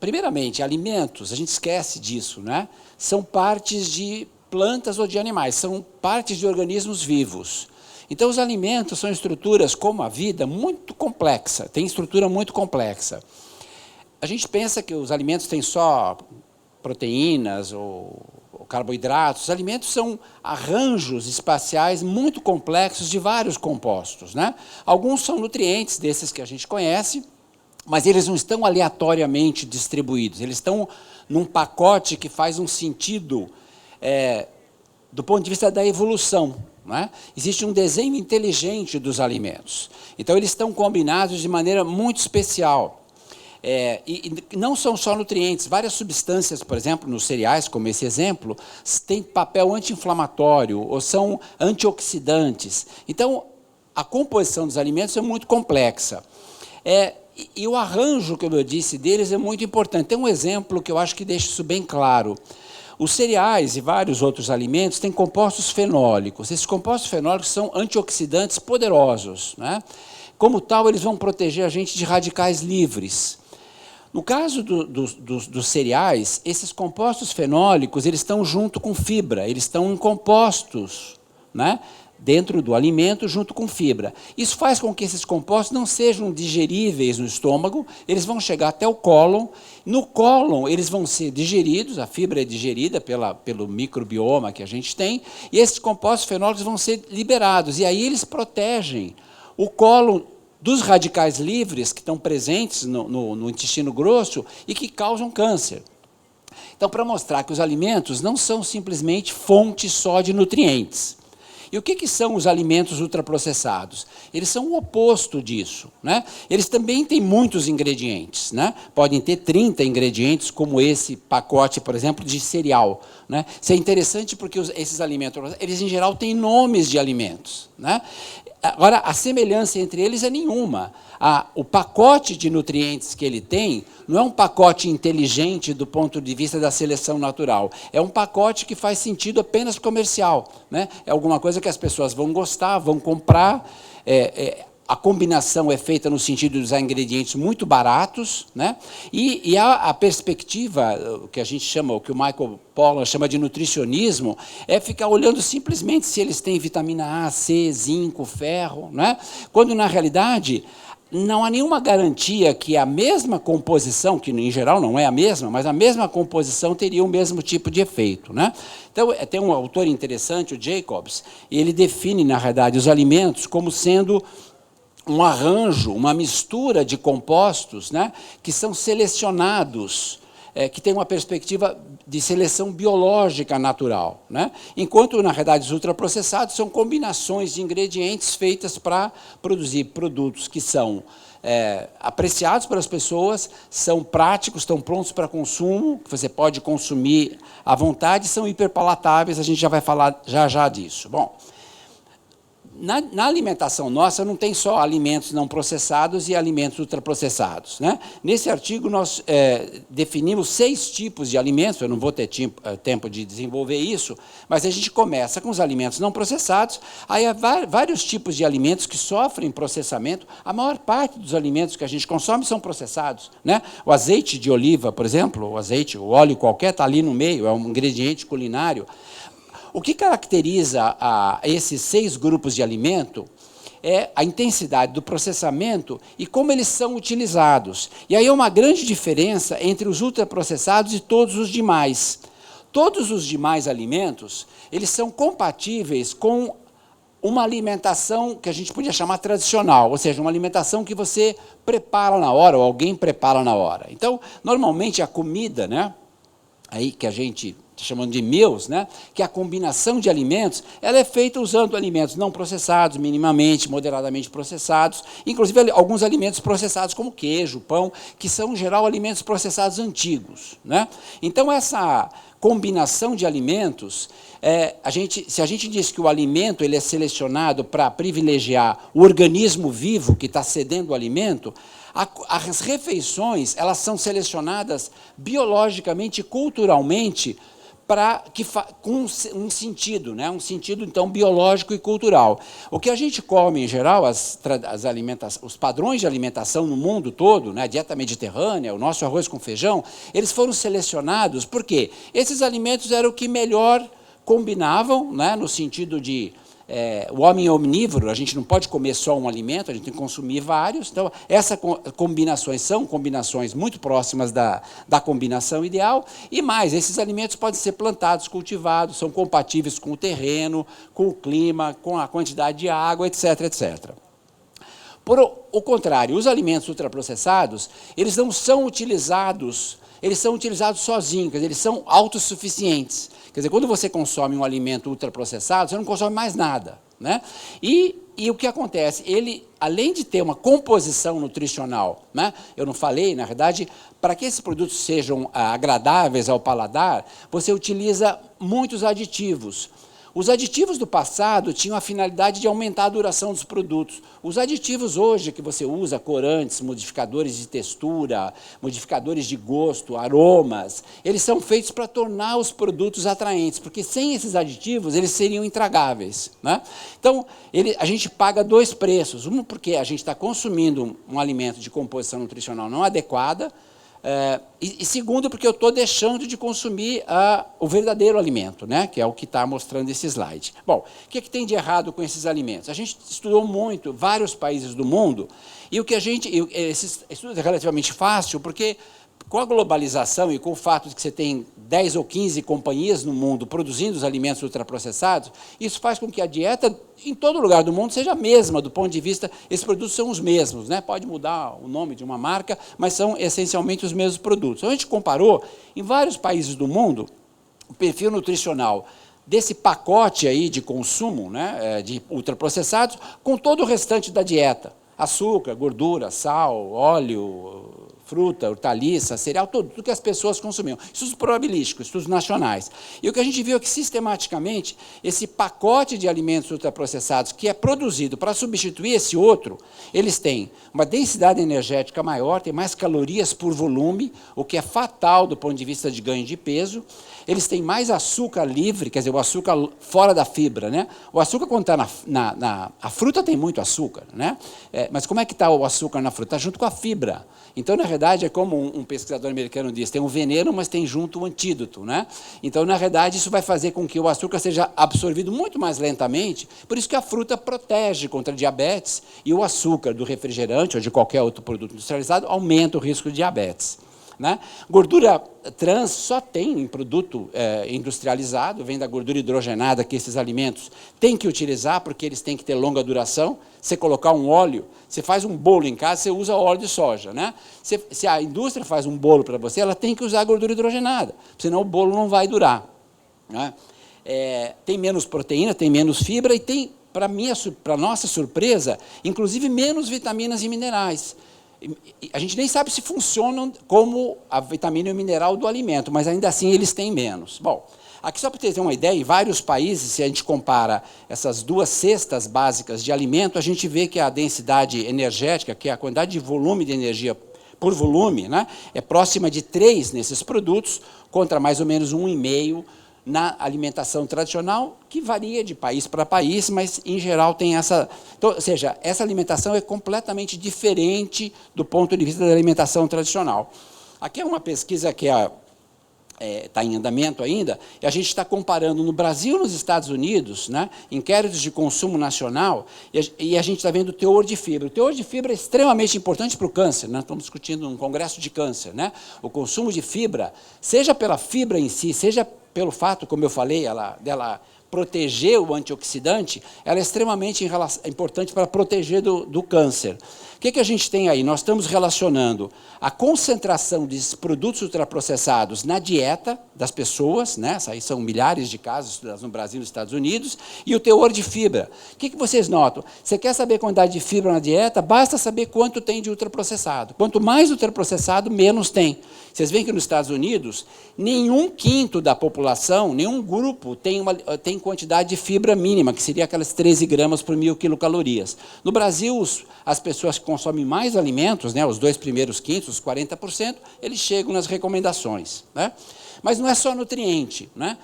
Primeiramente, alimentos, a gente esquece disso, né? São partes de plantas ou de animais, são partes de organismos vivos. Então, os alimentos são estruturas, como a vida, muito complexa, tem estrutura muito complexa. A gente pensa que os alimentos têm só proteínas ou carboidratos. Os alimentos são arranjos espaciais muito complexos de vários compostos, né? Alguns são nutrientes, desses que a gente conhece, mas eles não estão aleatoriamente distribuídos. Eles estão num pacote que faz um sentido do ponto de vista da evolução. Né? Existe um desenho inteligente dos alimentos. Então, eles estão combinados de maneira muito especial. E não são só nutrientes. Várias substâncias, por exemplo, nos cereais, como esse exemplo, têm papel anti-inflamatório ou são antioxidantes. Então, a composição dos alimentos é muito complexa. E o arranjo, como eu disse, deles é muito importante. Tem um exemplo que eu acho que deixa isso bem claro. Os cereais e vários outros alimentos têm compostos fenólicos. Esses compostos fenólicos são antioxidantes poderosos, né? Como tal, eles vão proteger a gente de radicais livres. No caso dos cereais, esses compostos fenólicos eles estão junto com fibra, eles estão em compostos, né? dentro do alimento junto com fibra. Isso faz com que esses compostos não sejam digeríveis no estômago, eles vão chegar até o cólon. No cólon eles vão ser digeridos, a fibra é digerida pelo microbioma que a gente tem, e esses compostos fenólicos vão ser liberados, e aí eles protegem o cólon dos radicais livres que estão presentes no intestino grosso e que causam câncer. Então, para mostrar que os alimentos não são simplesmente fonte só de nutrientes. E o que são os alimentos ultraprocessados? Eles são o oposto disso, né? Eles também têm muitos ingredientes, né? Podem ter 30 ingredientes, como esse pacote, por exemplo, de cereal, né? Isso é interessante porque esses alimentos, eles em geral têm nomes de alimentos, né? Agora, a semelhança entre eles é nenhuma. O pacote de nutrientes que ele tem não é um pacote inteligente do ponto de vista da seleção natural. É um pacote que faz sentido apenas comercial, né? É alguma coisa que as pessoas vão gostar, vão comprar. A combinação é feita no sentido de usar ingredientes muito baratos, né? E a perspectiva, o que a gente chama, o que o Michael Pollan chama de nutricionismo, é ficar olhando simplesmente se eles têm vitamina A, C, zinco, ferro, né? Quando, na realidade, não há nenhuma garantia que a mesma composição, que em geral não é a mesma, mas a mesma composição teria o mesmo tipo de efeito, né? Então, tem um autor interessante, o Jacobs, e ele define, na realidade, os alimentos como sendo um arranjo, uma mistura de compostos, né, que são selecionados, que tem uma perspectiva de seleção biológica natural, né? Enquanto, na realidade, os ultraprocessados são combinações de ingredientes feitas para produzir produtos que são apreciados pelas pessoas, são práticos, estão prontos para consumo, que você pode consumir à vontade, são hiperpalatáveis, a gente já vai falar já disso. Bom, na alimentação nossa não tem só alimentos não processados e alimentos ultraprocessados, né? Nesse artigo nós definimos 6 tipos de alimentos, eu não vou ter tempo de desenvolver isso, mas a gente começa com os alimentos não processados, aí há vários tipos de alimentos que sofrem processamento, a maior parte dos alimentos que a gente consome são processados, né? O azeite de oliva, por exemplo, o óleo qualquer está ali no meio, é um ingrediente culinário. O que caracteriza esses 6 grupos de alimento é a intensidade do processamento e como eles são utilizados. E aí é uma grande diferença entre os ultraprocessados e todos os demais. Todos os demais alimentos, eles são compatíveis com uma alimentação que a gente podia chamar tradicional, ou seja, uma alimentação que você prepara na hora, ou alguém prepara na hora. Então, normalmente a comida, né, aí que a gente chamando de meals, né, que a combinação de alimentos, ela é feita usando alimentos não processados, minimamente, moderadamente processados, inclusive alguns alimentos processados como queijo, pão, que são, em geral, alimentos processados antigos, né? Então, essa combinação de alimentos, se a gente diz que o alimento ele é selecionado para privilegiar o organismo vivo que está cedendo o alimento, as refeições elas são selecionadas biologicamente e culturalmente com um sentido, né? Um sentido, então, biológico e cultural. O que a gente come, em geral, os padrões de alimentação no mundo todo, né? A dieta mediterrânea, o nosso arroz com feijão, eles foram selecionados porque esses alimentos eram o que melhor combinavam, né? No sentido de o homem é omnívoro, a gente não pode comer só um alimento, a gente tem que consumir vários. Então, essas combinações são combinações muito próximas da combinação ideal. E mais, esses alimentos podem ser plantados, cultivados, são compatíveis com o terreno, com o clima, com a quantidade de água, etc, etc. Por o contrário, os alimentos ultraprocessados, eles não são utilizados, eles são utilizados sozinhos, eles são autossuficientes. Quer dizer, quando você consome um alimento ultraprocessado, você não consome mais nada, né? E o que acontece? Ele, além de ter uma composição nutricional, né? Eu não falei, na verdade, para que esses produtos sejam agradáveis ao paladar, você utiliza muitos aditivos. Os aditivos do passado tinham a finalidade de aumentar a duração dos produtos. Os aditivos hoje que você usa, corantes, modificadores de textura, modificadores de gosto, aromas, eles são feitos para tornar os produtos atraentes, porque sem esses aditivos eles seriam intragáveis, né? Então, a gente paga 2 preços. Um, porque a gente está consumindo um alimento de composição nutricional não adequada, E segundo, porque eu estou deixando de consumir o verdadeiro alimento, né? Que é o que está mostrando esse slide. Bom, o que tem de errado com esses alimentos? A gente estudou muito vários países do mundo, e esse estudo é relativamente fácil, porque com a globalização e com o fato de que você tem 10 ou 15 companhias no mundo produzindo os alimentos ultraprocessados, isso faz com que a dieta em todo lugar do mundo seja a mesma, do ponto de vista, esses produtos são os mesmos, né? Pode mudar o nome de uma marca, mas são essencialmente os mesmos produtos. Então, a gente comparou, em vários países do mundo, o perfil nutricional desse pacote aí de consumo, né, de ultraprocessados, com todo o restante da dieta. Açúcar, gordura, sal, óleo, fruta, hortaliça, cereal, tudo que as pessoas consumiam. Estudos probabilísticos, estudos nacionais. E o que a gente viu é que, sistematicamente, esse pacote de alimentos ultraprocessados que é produzido para substituir esse outro, eles têm uma densidade energética maior, têm mais calorias por volume, o que é fatal do ponto de vista de ganho de peso. Eles têm mais açúcar livre, quer dizer, o açúcar fora da fibra, né? O açúcar, quando está a fruta tem muito açúcar, né? Mas como é que está o açúcar na fruta? Está junto com a fibra. Então, na realidade, é como um pesquisador americano diz, tem um veneno, mas tem junto o antídoto, né? Então, na realidade, isso vai fazer com que o açúcar seja absorvido muito mais lentamente, por isso que a fruta protege contra diabetes, e o açúcar do refrigerante ou de qualquer outro produto industrializado aumenta o risco de diabetes. Né? Gordura trans só tem em produto industrializado, vem da gordura hidrogenada que esses alimentos têm que utilizar, porque eles têm que ter longa duração. Você colocar um óleo, você faz um bolo em casa, você usa óleo de soja. Né? Se a indústria faz um bolo para você, ela tem que usar gordura hidrogenada, senão o bolo não vai durar. Né? Tem menos proteína, tem menos fibra e tem, para nossa surpresa, inclusive menos vitaminas e minerais. A gente nem sabe se funcionam como a vitamina e o mineral do alimento, mas ainda assim eles têm menos. Bom, aqui só para ter uma ideia, em vários países, se a gente compara essas duas cestas básicas de alimento, a gente vê que a densidade energética, que é a quantidade de volume de energia por volume, né, é próxima de 3 nesses produtos, contra mais ou menos 1,5 na alimentação tradicional, que varia de país para país, mas, em geral, tem essa... Então, ou seja, essa alimentação é completamente diferente do ponto de vista da alimentação tradicional. Aqui é uma pesquisa que está em andamento ainda, e a gente está comparando no Brasil e nos Estados Unidos, né, inquéritos de consumo nacional, e a gente está vendo o teor de fibra. O teor de fibra é extremamente importante para o câncer. Nós estamos discutindo um congresso de câncer. Né? O consumo de fibra, seja pela fibra em si, seja pelo fato, como eu falei, dela proteger o antioxidante, ela é extremamente importante para proteger do câncer. O que a gente tem aí? Nós estamos relacionando a concentração desses produtos ultraprocessados na dieta das pessoas, né? Aí são milhares de casos estudados no Brasil e nos Estados Unidos, e o teor de fibra. O que vocês notam? Você quer saber a quantidade de fibra na dieta? Basta saber quanto tem de ultraprocessado. Quanto mais ultraprocessado, menos tem. Vocês veem que nos Estados Unidos, nenhum quinto da população, nenhum grupo tem quantidade de fibra mínima, que seria aquelas 13 gramas por 1.000 quilocalorias. No Brasil, as pessoas que consomem mais alimentos, né, os 2 primeiros quintos, os 40%, eles chegam nas recomendações. Né? Mas não é só nutriente. Né?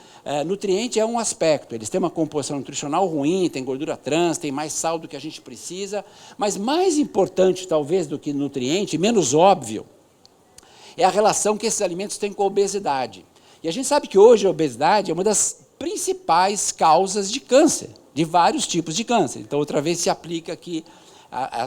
Nutriente é um aspecto, eles têm uma composição nutricional ruim, tem gordura trans, tem mais sal do que a gente precisa, mas mais importante, talvez, do que nutriente, menos óbvio, é a relação que esses alimentos têm com a obesidade. E a gente sabe que hoje a obesidade é uma das principais causas de câncer, de vários tipos de câncer. Então, outra vez se aplica aqui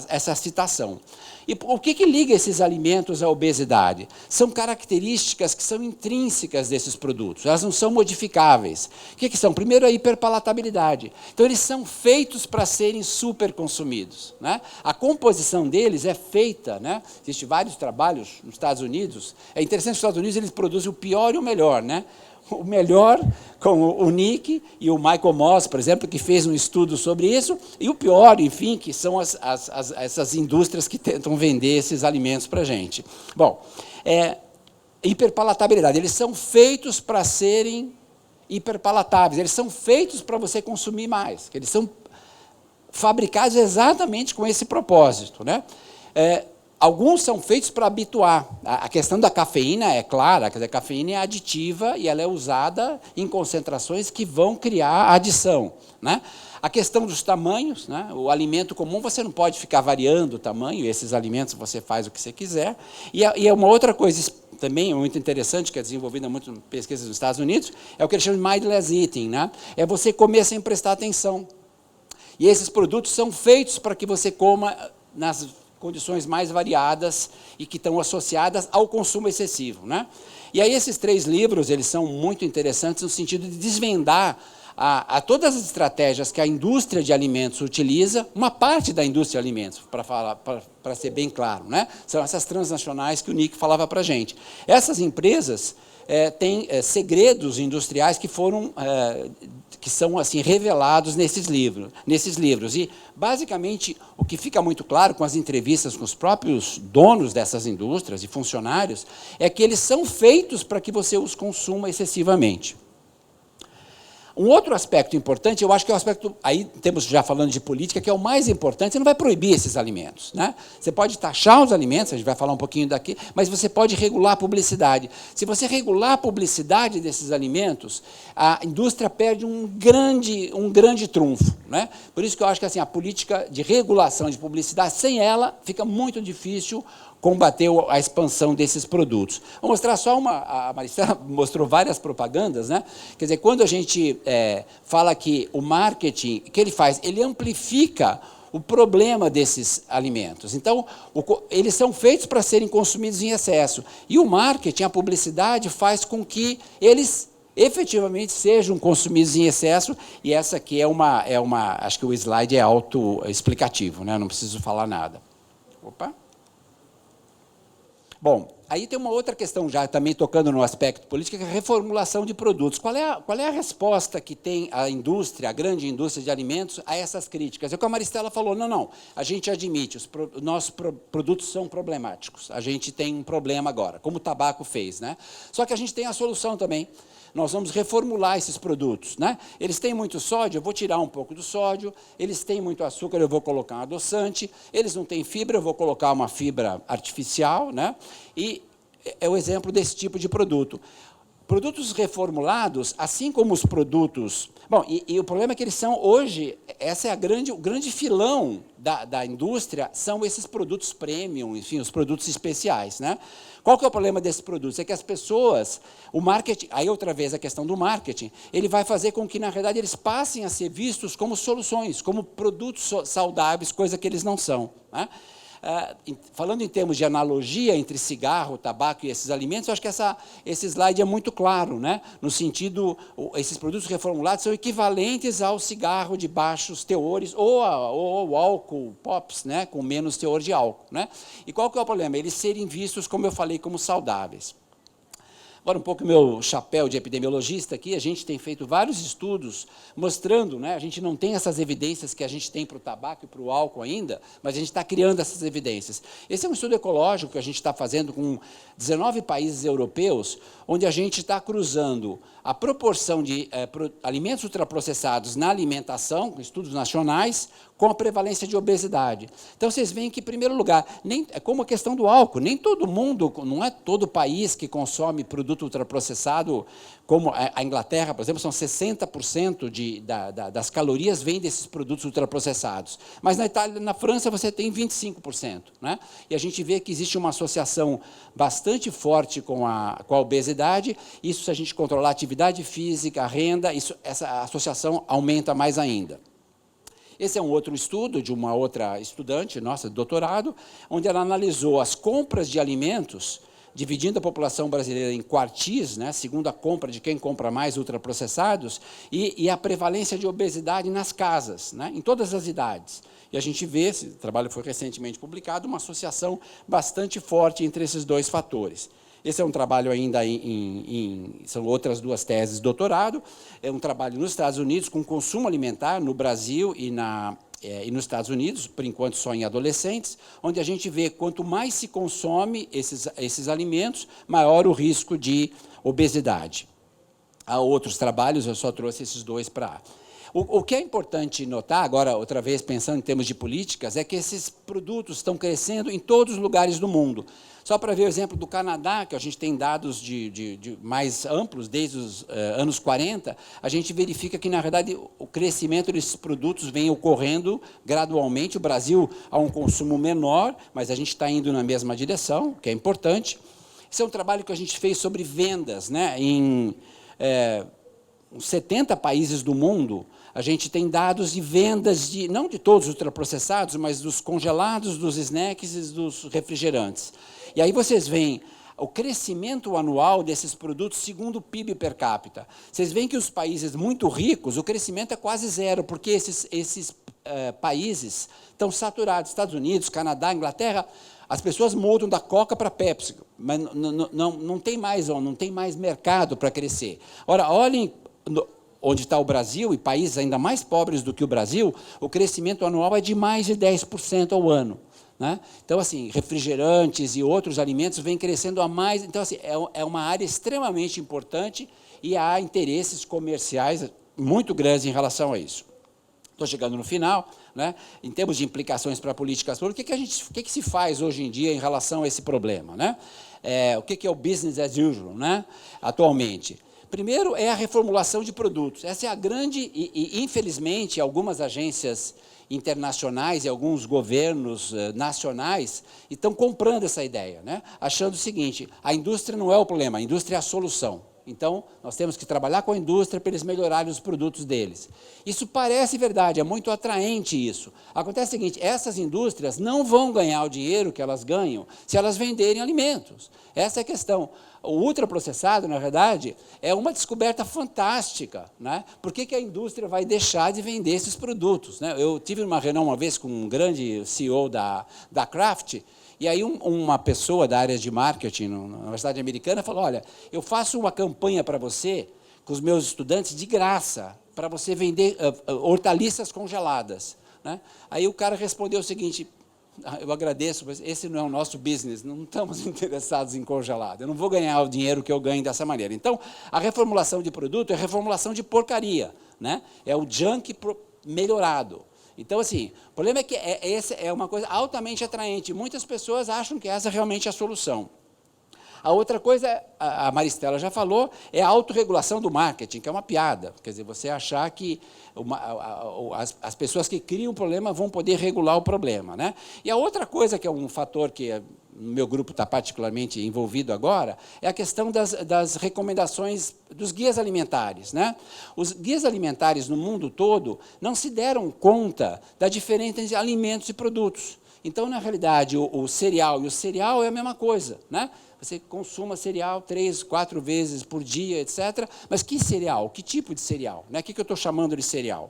essa citação. E o que liga esses alimentos à obesidade? São características que são intrínsecas desses produtos, elas não são modificáveis. O que são? Primeiro, a hiperpalatabilidade. Então, eles são feitos para serem super consumidos. Né? A composição deles é feita, né? Existem vários trabalhos nos Estados Unidos. É interessante que nos Estados Unidos eles produzem o pior e o melhor, né? O melhor, com o Nick e o Michael Moss, por exemplo, que fez um estudo sobre isso, e o pior, enfim, que são essas indústrias que tentam vender esses alimentos para a gente. Bom, hiperpalatabilidade, eles são feitos para serem hiperpalatáveis, eles são feitos para você consumir mais, eles são fabricados exatamente com esse propósito. Né? Alguns são feitos para habituar. A questão da cafeína é clara, quer dizer, a cafeína é aditiva e ela é usada em concentrações que vão criar adição. Né? A questão dos tamanhos, né? O alimento comum você não pode ficar variando o tamanho, esses alimentos você faz o que você quiser. E é uma outra coisa também é muito interessante, que é desenvolvida muito em pesquisas nos Estados Unidos, é o que eles chamam de mindless eating, né? É você comer sem prestar atenção. E esses produtos são feitos para que você coma nas condições mais variadas e que estão associadas ao consumo excessivo, né? E aí esses 3 livros, eles são muito interessantes no sentido de desvendar a todas as estratégias que a indústria de alimentos utiliza, uma parte da indústria de alimentos, para ser bem claro, né? São essas transnacionais que o Nick falava para a gente. Essas empresas têm segredos industriais que foram que são assim revelados nesses livros. E basicamente o que fica muito claro com as entrevistas com os próprios donos dessas indústrias e funcionários é que eles são feitos para que você os consuma excessivamente. Um outro aspecto importante, eu acho que é o aspecto, aí temos já falando de política, que é o mais importante, você não vai proibir esses alimentos, né? Você pode taxar os alimentos, a gente vai falar um pouquinho daqui, mas você pode regular a publicidade. Se você regular a publicidade desses alimentos, a indústria perde um grande trunfo, né? Por isso que eu acho que assim, a política de regulação de publicidade, sem ela, fica muito difícil combater a expansão desses produtos. Vou mostrar só a Maristela mostrou várias propagandas, né? Quer dizer, quando a gente fala que o marketing, que ele faz, ele amplifica o problema desses alimentos. Então, eles são feitos para serem consumidos em excesso. E o marketing, a publicidade, faz com que eles efetivamente sejam consumidos em excesso, e essa aqui acho que o slide é autoexplicativo, né? Não preciso falar nada. Opa! Bom, aí tem uma outra questão, já também tocando no aspecto político, que é a reformulação de produtos. Qual é a resposta que tem a indústria, a grande indústria de alimentos, a essas críticas? É o que a Maristela falou, não, a gente admite, os nossos produtos são problemáticos, a gente tem um problema agora, como o tabaco fez, né? Só que a gente tem a solução também. Nós vamos reformular esses produtos, né? Eles têm muito sódio, eu vou tirar um pouco do sódio, eles têm muito açúcar, eu vou colocar um adoçante, eles não têm fibra, eu vou colocar uma fibra artificial, né? E é o exemplo desse tipo de produto. Produtos reformulados, assim como os produtos... Bom, e o problema é que eles são, hoje, essa é o grande filão da indústria, são esses produtos premium, enfim, os produtos especiais, né? Qual que é o problema desses produtos? É que as pessoas, o marketing, aí outra vez a questão do marketing, ele vai fazer com que, na realidade, eles passem a ser vistos como soluções, como produtos saudáveis, coisa que eles não são, né? Falando em termos de analogia entre cigarro, tabaco e esses alimentos, eu acho que esse slide é muito claro, né? No sentido, esses produtos reformulados são equivalentes ao cigarro de baixos teores ou ao álcool pops, né? Com menos teor de álcool, né? E qual que é o problema? Eles serem vistos, como eu falei, como saudáveis. Agora, um pouco meu chapéu de epidemiologista aqui, a gente tem feito vários estudos mostrando, né, a gente não tem essas evidências que a gente tem para o tabaco e para o álcool ainda, mas a gente está criando essas evidências. Esse é um estudo ecológico que a gente está fazendo com 19 países europeus, onde a gente está cruzando a proporção de alimentos ultraprocessados na alimentação, com estudos nacionais, com a prevalência de obesidade. Então, vocês veem que, em primeiro lugar, é como a questão do álcool, nem todo mundo, não é todo país que consome produto ultraprocessado, como a Inglaterra, por exemplo, são 60% das calorias vêm desses produtos ultraprocessados. Mas na Itália, na França, você tem 25%. Né? E a gente vê que existe uma associação bastante forte com a obesidade. Isso, se a gente controlar a atividade física, a renda, essa associação aumenta mais ainda. Esse é um outro estudo de uma outra estudante, nossa, de doutorado, onde ela analisou as compras de alimentos, dividindo a população brasileira em quartis, né, segundo a compra de quem compra mais ultraprocessados, e a prevalência de obesidade nas casas, né, em todas as idades. E a gente vê, esse trabalho foi recentemente publicado, uma associação bastante forte entre esses dois fatores. Esse é um trabalho ainda são outras 2 teses de doutorado, é um trabalho nos Estados Unidos com consumo alimentar, no Brasil e nos Estados Unidos, por enquanto só em adolescentes, onde a gente vê quanto mais se consome esses alimentos, maior o risco de obesidade. Há outros trabalhos, eu só trouxe esses 2 para... O que é importante notar, agora, outra vez, pensando em termos de políticas, é que esses produtos estão crescendo em todos os lugares do mundo. Só para ver o exemplo do Canadá, que a gente tem dados de mais amplos, desde os anos 40, a gente verifica que, na verdade, o crescimento desses produtos vem ocorrendo gradualmente. O Brasil há um consumo menor, mas a gente está indo na mesma direção, que é importante. Esse é um trabalho que a gente fez sobre vendas, né? Em 70 países do mundo, a gente tem dados de vendas, não de todos os ultraprocessados, mas dos congelados, dos snacks e dos refrigerantes. E aí vocês veem o crescimento anual desses produtos segundo o PIB per capita. Vocês veem que os países muito ricos, o crescimento é quase zero, porque esses países estão saturados. Estados Unidos, Canadá, Inglaterra, as pessoas mudam da Coca para a Pepsi, mas não tem mais mercado para crescer. Ora, olhem onde está o Brasil, e países ainda mais pobres do que o Brasil, o crescimento anual é de mais de 10% ao ano. Né? Então, assim, refrigerantes e outros alimentos vêm crescendo a mais. Então, assim, é uma área extremamente importante e há interesses comerciais muito grandes em relação a isso. Estou chegando no final, né? Em termos de implicações para políticas públicas, o que se faz hoje em dia em relação a esse problema? Né? O que é o business as usual, né? Atualmente? Primeiro é a reformulação de produtos. Essa é a grande, e infelizmente, algumas agências internacionais e alguns governos nacionais estão comprando essa ideia, né? Achando o seguinte: a indústria não é o problema, a indústria é a solução. Então, nós temos que trabalhar com a indústria para eles melhorarem os produtos deles. Isso parece verdade, é muito atraente isso. Acontece o seguinte: essas indústrias não vão ganhar o dinheiro que elas ganham se elas venderem alimentos. Essa é a questão. O ultraprocessado, na verdade, é uma descoberta fantástica, né? Por que a indústria vai deixar de vender esses produtos, né? Eu tive uma reunião uma vez com um grande CEO da Kraft, e aí uma pessoa da área de marketing na Universidade Americana falou: olha, eu faço uma campanha para você, com os meus estudantes, de graça, para você vender hortaliças congeladas. Né? Aí o cara respondeu o seguinte: eu agradeço, mas esse não é o nosso business, não estamos interessados em congelado, eu não vou ganhar o dinheiro que eu ganho dessa maneira. Então, a reformulação de produto é reformulação de porcaria, né? É o junk melhorado. Então, assim, o problema é que essa é uma coisa altamente atraente. Muitas pessoas acham que essa realmente é a solução. A outra coisa, a Maristela já falou, é a autorregulação do marketing, que é uma piada. Quer dizer, você achar que as pessoas que criam o problema vão poder regular o problema. Né? E a outra coisa, que é um fator que no meu grupo está particularmente envolvido agora, é a questão das recomendações dos guias alimentares. Né? Os guias alimentares no mundo todo não se deram conta da diferença entre alimentos e produtos. Então, na realidade, o cereal e o cereal é a mesma coisa. Né? Você consuma cereal 3, 4 vezes por dia, etc. Mas que cereal? Que tipo de cereal? Né? O que eu estou chamando de cereal?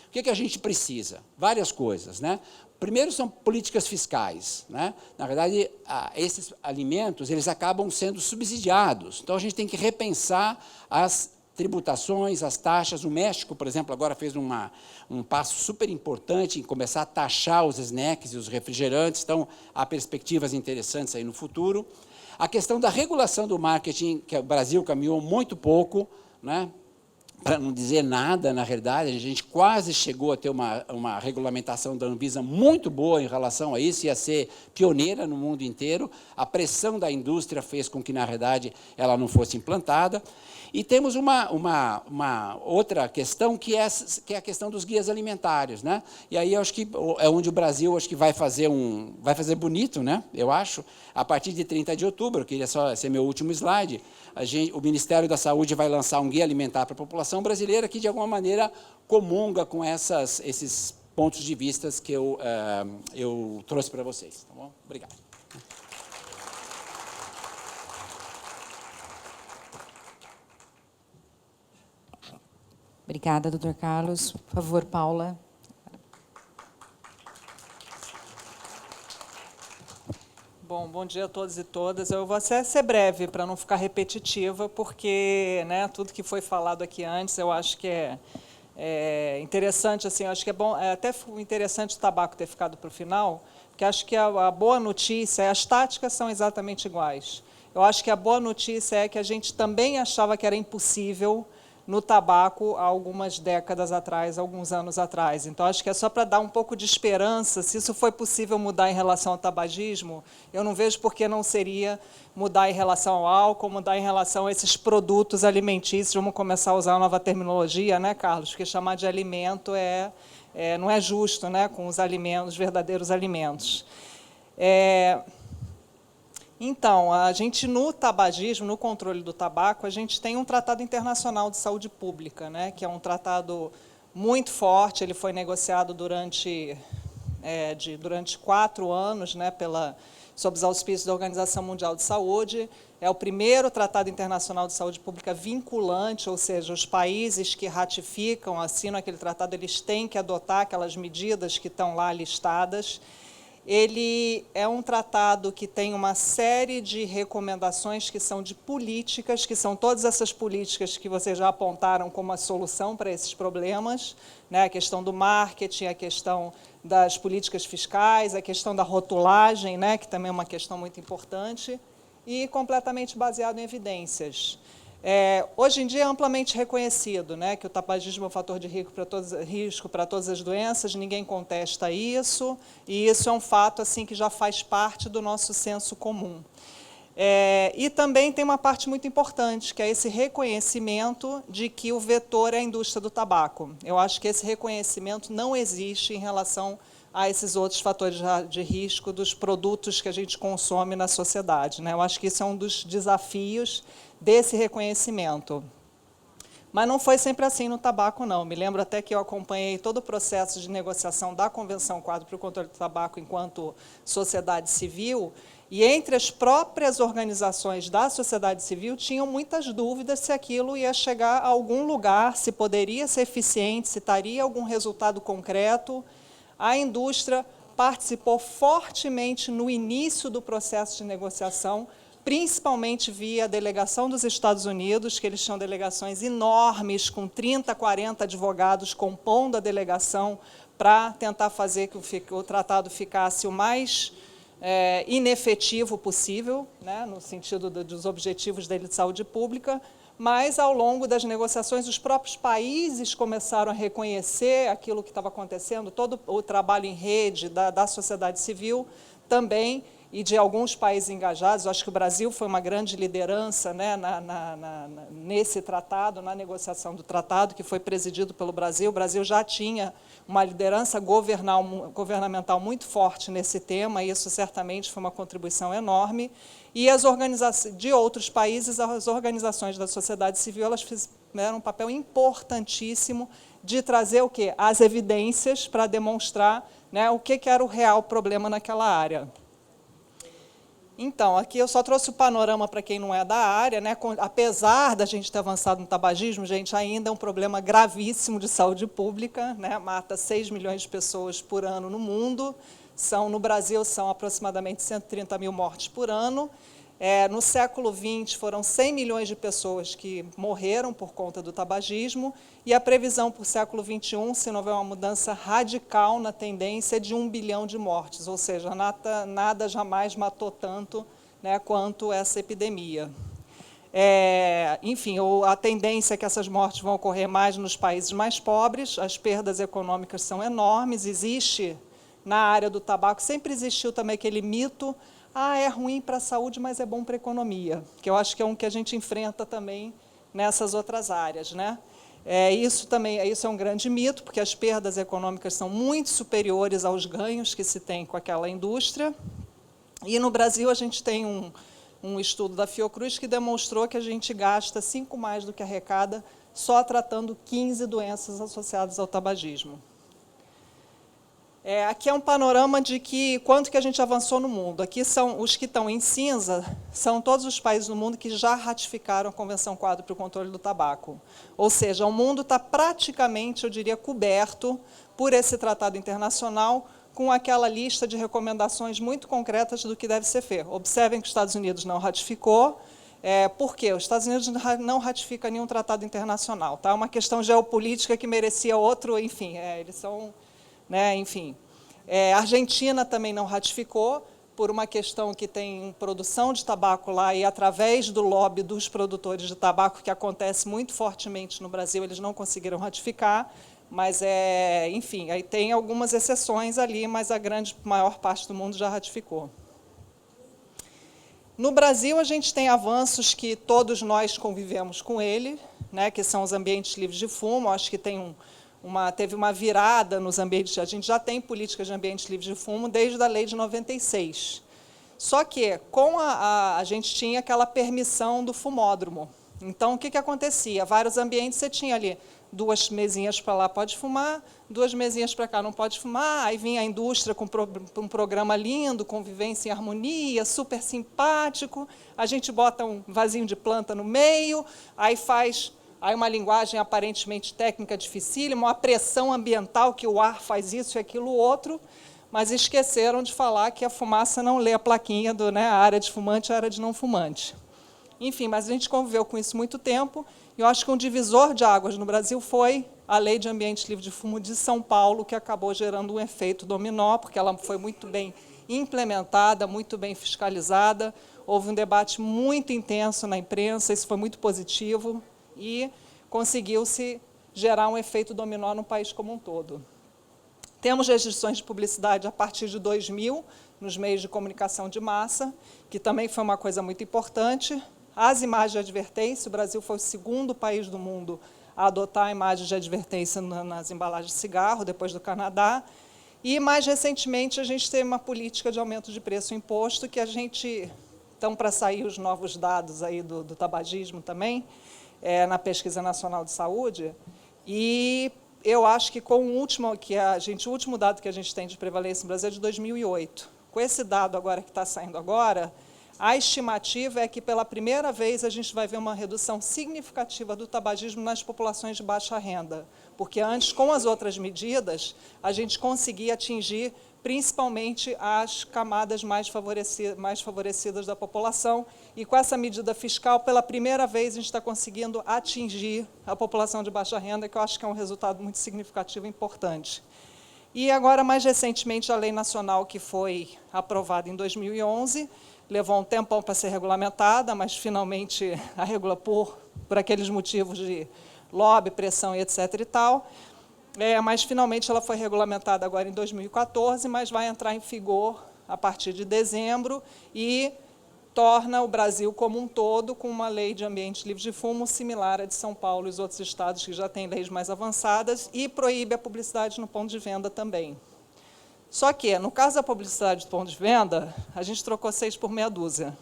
O que a gente precisa? Várias coisas. Né? Primeiro são políticas fiscais. Né? Na verdade, esses alimentos eles acabam sendo subsidiados. Então, a gente tem que repensar as tributações, as taxas. O México, por exemplo, agora fez um passo super importante em começar a taxar os snacks e os refrigerantes. Então, há perspectivas interessantes aí no futuro. A questão da regulação do marketing, que o Brasil caminhou muito pouco, né? Para não dizer nada, na realidade, a gente quase chegou a ter uma regulamentação da Anvisa muito boa em relação a isso, ia ser pioneira no mundo inteiro. A pressão da indústria fez com que, na realidade, ela não fosse implantada. E temos uma outra questão, que é a questão dos guias alimentares. Né? E aí, eu acho que é onde o Brasil acho que vai fazer bonito, né? Eu acho, a partir de 30 de outubro, eu queria só ser meu último slide, o Ministério da Saúde vai lançar um guia alimentar para a população brasileira que, de alguma maneira, comunga com esses pontos de vista que eu trouxe para vocês. Tá bom? Obrigado. Obrigada, doutor Carlos. Por favor, Paula. Bom dia a todos e todas. Eu vou ser breve, para não ficar repetitiva, porque, né, tudo que foi falado aqui antes, eu acho que é interessante, assim, eu acho que é bom, é até interessante o tabaco ter ficado para o final, porque acho que a boa notícia, as táticas são exatamente iguais. Eu acho que a boa notícia é que a gente também achava que era impossível no tabaco há algumas décadas atrás, alguns anos atrás. Então, acho que é só para dar um pouco de esperança. Se isso foi possível mudar em relação ao tabagismo, eu não vejo por que não seria mudar em relação ao álcool, mudar em relação a esses produtos alimentícios. Vamos começar a usar uma nova terminologia, né, Carlos? Porque chamar de alimento não é justo, né, com os alimentos, os verdadeiros alimentos. Então, a gente, no tabagismo, no controle do tabaco, a gente tem um Tratado Internacional de Saúde Pública, né, que é um tratado muito forte. Ele foi negociado durante 4 anos, né, sob os auspícios da Organização Mundial de Saúde. É o primeiro Tratado Internacional de Saúde Pública vinculante, ou seja, os países que ratificam, assinam aquele tratado, eles têm que adotar aquelas medidas que estão lá listadas. Ele é um tratado que tem uma série de recomendações que são de políticas, que são todas essas políticas que vocês já apontaram como a solução para esses problemas, né? A questão do marketing, a questão das políticas fiscais, a questão da rotulagem, né? Que também é uma questão muito importante, e completamente baseado em evidências. Hoje em dia é amplamente reconhecido, né, que o tabagismo é um fator de risco para todas as doenças, ninguém contesta isso, e isso é um fato assim, que já faz parte do nosso senso comum. E também tem uma parte muito importante, que é esse reconhecimento de que o vetor é a indústria do tabaco. Eu acho que esse reconhecimento não existe em relação a esses outros fatores de risco dos produtos que a gente consome na sociedade, né? Eu acho que isso é um dos desafios desse reconhecimento. Mas não foi sempre assim no tabaco, não. Me lembro até que eu acompanhei todo o processo de negociação da Convenção Quadro para o Controle do Tabaco enquanto sociedade civil, e entre as próprias organizações da sociedade civil tinham muitas dúvidas se aquilo ia chegar a algum lugar, se poderia ser eficiente, se daria algum resultado concreto. A indústria participou fortemente no início do processo de negociação, principalmente via a delegação dos Estados Unidos, que eles tinham delegações enormes, com 30, 40 advogados compondo a delegação, para tentar fazer que o tratado ficasse o mais inefetivo possível, né, no sentido dos objetivos dele de saúde pública. Mas, ao longo das negociações, os próprios países começaram a reconhecer aquilo que estava acontecendo, todo o trabalho em rede da sociedade civil também, e de alguns países engajados. Eu acho que o Brasil foi uma grande liderança, né, nesse tratado, na negociação do tratado, que foi presidido pelo Brasil. O Brasil já tinha uma liderança governamental muito forte nesse tema, e isso certamente foi uma contribuição enorme. E as organizações de outros países, as organizações da sociedade civil, elas fizeram um papel importantíssimo de trazer o quê? As evidências para demonstrar, né, o que era o real problema naquela área. Então, aqui eu só trouxe o panorama para quem não é da área, né? Apesar da gente ter avançado no tabagismo, gente, ainda é um problema gravíssimo de saúde pública, né? Mata 6 milhões de pessoas por ano no mundo, no Brasil são aproximadamente 130 mil mortes por ano. No século XX, foram 100 milhões de pessoas que morreram por conta do tabagismo, e a previsão para o século XXI, se não houver uma mudança radical na tendência, é de 1 bilhão de mortes, ou seja, nada jamais matou tanto, né, quanto essa epidemia. Enfim, a tendência é que essas mortes vão ocorrer mais nos países mais pobres, as perdas econômicas são enormes, existe, na área do tabaco, sempre existiu também aquele mito: é ruim para a saúde, mas é bom para a economia, que eu acho que é um que a gente enfrenta também nessas outras áreas, né? Isso é um grande mito, porque as perdas econômicas são muito superiores aos ganhos que se tem com aquela indústria. E no Brasil a gente tem um estudo da Fiocruz que demonstrou que a gente gasta 5 mais do que arrecada só tratando 15 doenças associadas ao tabagismo. Aqui é um panorama de quanto que a gente avançou no mundo. Aqui são os que estão em cinza, são todos os países do mundo que já ratificaram a Convenção Quadro para o Controle do Tabaco. Ou seja, o mundo está praticamente, eu diria, coberto por esse tratado internacional, com aquela lista de recomendações muito concretas do que deve ser feito. Observem que os Estados Unidos não ratificou. Por quê? Os Estados Unidos não ratificam nenhum tratado internacional. Tá? É uma questão geopolítica que merecia outro, enfim, eles são... enfim, a Argentina também não ratificou, por uma questão que tem produção de tabaco lá, e através do lobby dos produtores de tabaco, que acontece muito fortemente no Brasil, eles não conseguiram ratificar, mas, enfim, aí tem algumas exceções ali, mas a maior parte do mundo já ratificou. No Brasil, a gente tem avanços que todos nós convivemos com ele, né, que são os ambientes livres de fumo. Acho que teve uma virada nos ambientes. A gente já tem políticas de ambientes livres de fumo desde a lei de 96. Só que a gente tinha aquela permissão do fumódromo. Então, o que acontecia? Vários ambientes você tinha ali 2 mesinhas para lá pode fumar, 2 mesinhas para cá não pode fumar, aí vinha a indústria com um programa lindo, convivência em harmonia, super simpático, a gente bota um vasinho de planta no meio, aí faz uma linguagem aparentemente técnica dificílima, uma pressão ambiental que o ar faz isso e aquilo outro, mas esqueceram de falar que a fumaça não lê a plaquinha do, né, a área de fumante, a área de não fumante. Enfim, mas a gente conviveu com isso muito tempo, e eu acho que um divisor de águas no Brasil foi a Lei de Ambiente Livre de Fumo de São Paulo, que acabou gerando um efeito dominó, porque ela foi muito bem implementada, muito bem fiscalizada, houve um debate muito intenso na imprensa, isso foi muito positivo, e conseguiu-se gerar um efeito dominó no país como um todo. Temos restrições de publicidade a partir de 2000, nos meios de comunicação de massa, que também foi uma coisa muito importante. As imagens de advertência, o Brasil foi o 2º país do mundo a adotar imagens de advertência nas embalagens de cigarro, depois do Canadá. E, mais recentemente, a gente teve uma política de aumento de preço imposto, que a gente, estão para sair os novos dados aí do tabagismo também, na Pesquisa Nacional de Saúde, e eu acho que com o último dado que a gente tem de prevalência no Brasil é de 2008. Com esse dado agora que está saindo agora, a estimativa é que, pela primeira vez, a gente vai ver uma redução significativa do tabagismo nas populações de baixa renda, porque antes, com as outras medidas, a gente conseguia atingir principalmente as camadas mais favorecidas da população, e com essa medida fiscal, pela primeira vez, a gente está conseguindo atingir a população de baixa renda, que eu acho que é um resultado muito significativo e importante. E agora, mais recentemente, a lei nacional que foi aprovada em 2011, levou um tempão para ser regulamentada, mas finalmente a regula por aqueles motivos de lobby, pressão e etc. e tal. Mas finalmente ela foi regulamentada agora em 2014, mas vai entrar em vigor a partir de dezembro e torna o Brasil como um todo com uma lei de ambiente livre de fumo similar à de São Paulo e os outros estados que já têm leis mais avançadas, e proíbe a publicidade no ponto de venda também. Só que, no caso da publicidade do ponto de venda, a gente trocou 6 por meia dúzia,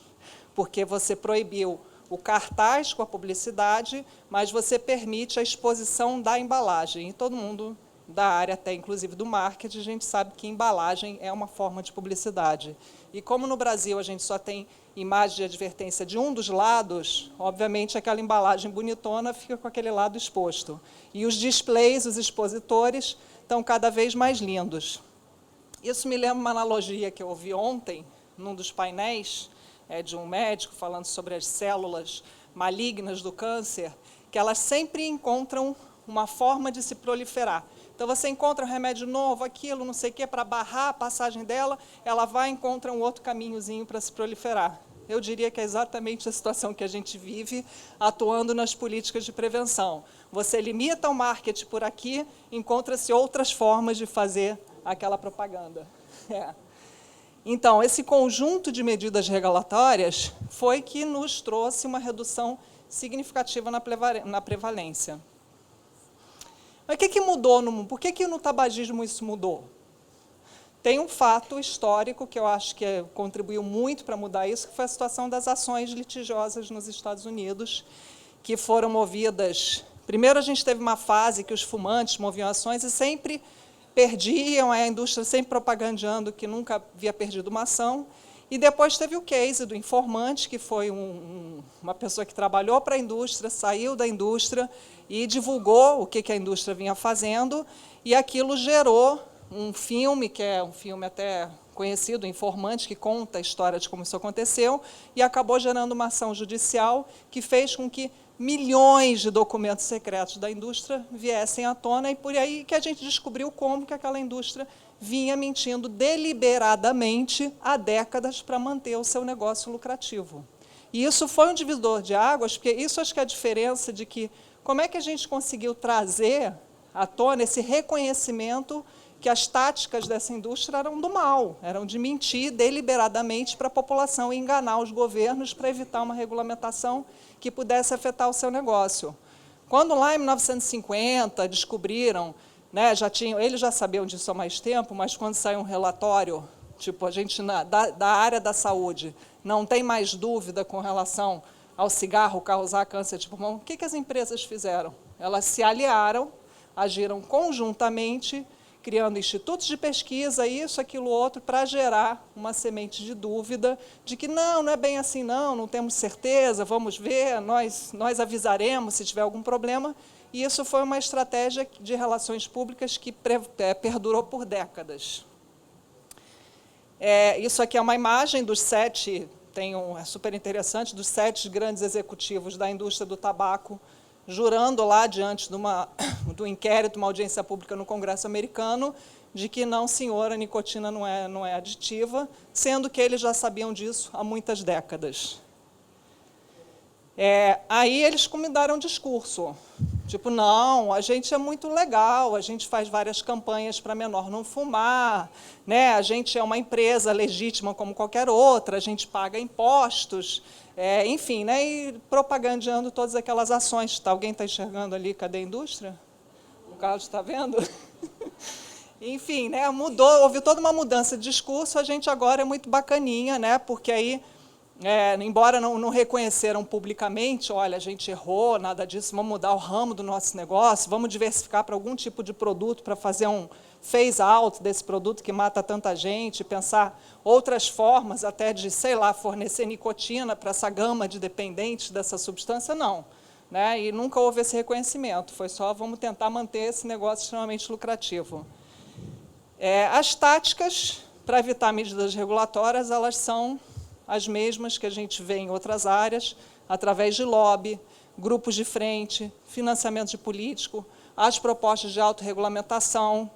porque você proibiu o cartaz com a publicidade, mas você permite a exposição da embalagem. E todo mundo da área, até inclusive do marketing, a gente sabe que embalagem é uma forma de publicidade. E como no Brasil a gente só tem imagem de advertência de um dos lados, obviamente aquela embalagem bonitona fica com aquele lado exposto. E os displays, os expositores, estão cada vez mais lindos. Isso me lembra uma analogia que eu ouvi ontem, num dos painéis, de um médico falando sobre as células malignas do câncer, que elas sempre encontram uma forma de se proliferar. Então, você encontra um remédio novo, aquilo, não sei o quê, para barrar a passagem dela, ela vai e encontra um outro caminhozinho para se proliferar. Eu diria que é exatamente a situação que a gente vive atuando nas políticas de prevenção. Você limita o marketing por aqui, encontra-se outras formas de fazer aquela propaganda. Então, esse conjunto de medidas regulatórias foi que nos trouxe uma redução significativa na prevalência. Mas o que mudou no mundo? Por que no tabagismo isso mudou? Tem um fato histórico que eu acho que contribuiu muito para mudar isso, que foi a situação das ações litigiosas nos Estados Unidos, que foram movidas... Primeiro, a gente teve uma fase que os fumantes moviam ações e sempre perdiam, a indústria sempre propagandeando que nunca havia perdido uma ação. E depois teve o case do informante, que foi uma pessoa que trabalhou para a indústria, saiu da indústria e divulgou o que a indústria vinha fazendo, e aquilo gerou um filme, que é um filme até conhecido, Informante, que conta a história de como isso aconteceu, e acabou gerando uma ação judicial que fez com que milhões de documentos secretos da indústria viessem à tona, e por aí que a gente descobriu como que aquela indústria vinha mentindo deliberadamente há décadas para manter o seu negócio lucrativo. E isso foi um divisor de águas, porque isso acho que é a diferença de que como é que a gente conseguiu trazer à tona esse reconhecimento que as táticas dessa indústria eram do mal, eram de mentir deliberadamente para a população e enganar os governos para evitar uma regulamentação que pudesse afetar o seu negócio. Quando lá em 1950 descobriram, eles já sabiam disso há mais tempo, mas quando saiu um relatório Tipo, a gente, da área da saúde, não tem mais dúvida com relação ao cigarro causar câncer de pulmão, o que as empresas fizeram? Elas se aliaram, agiram conjuntamente, criando institutos de pesquisa, isso, aquilo, outro, para gerar uma semente de dúvida de que não é bem assim, não temos certeza, vamos ver, nós avisaremos se tiver algum problema. E isso foi uma estratégia de relações públicas que perdurou por décadas. Isso aqui é uma imagem dos 7, é super interessante, dos 7 grandes executivos da indústria do tabaco, jurando lá diante do inquérito, uma audiência pública no Congresso americano, de que não, senhora, a nicotina não é aditiva, sendo que eles já sabiam disso há muitas décadas. Aí eles mudaram o discurso. Tipo, não, a gente é muito legal, a gente faz várias campanhas para menor não fumar, né? A gente é uma empresa legítima como qualquer outra, a gente paga impostos, enfim, né? E propagandeando todas aquelas ações. Alguém está enxergando ali, cadê a indústria? O Carlos está vendo? Enfim, né? Houve toda uma mudança de discurso, a gente agora é muito bacaninha, né? Porque aí, embora não reconheceram publicamente, olha, a gente errou, nada disso, vamos mudar o ramo do nosso negócio, vamos diversificar para algum tipo de produto, para fazer um phase-out desse produto que mata tanta gente, pensar outras formas até de, sei lá, fornecer nicotina para essa gama de dependentes dessa substância, não. Né? E nunca houve esse reconhecimento, foi só vamos tentar manter esse negócio extremamente lucrativo. As táticas para evitar medidas regulatórias, elas são as mesmas que a gente vê em outras áreas, através de lobby, grupos de frente, financiamento de político, as propostas de autorregulamentação,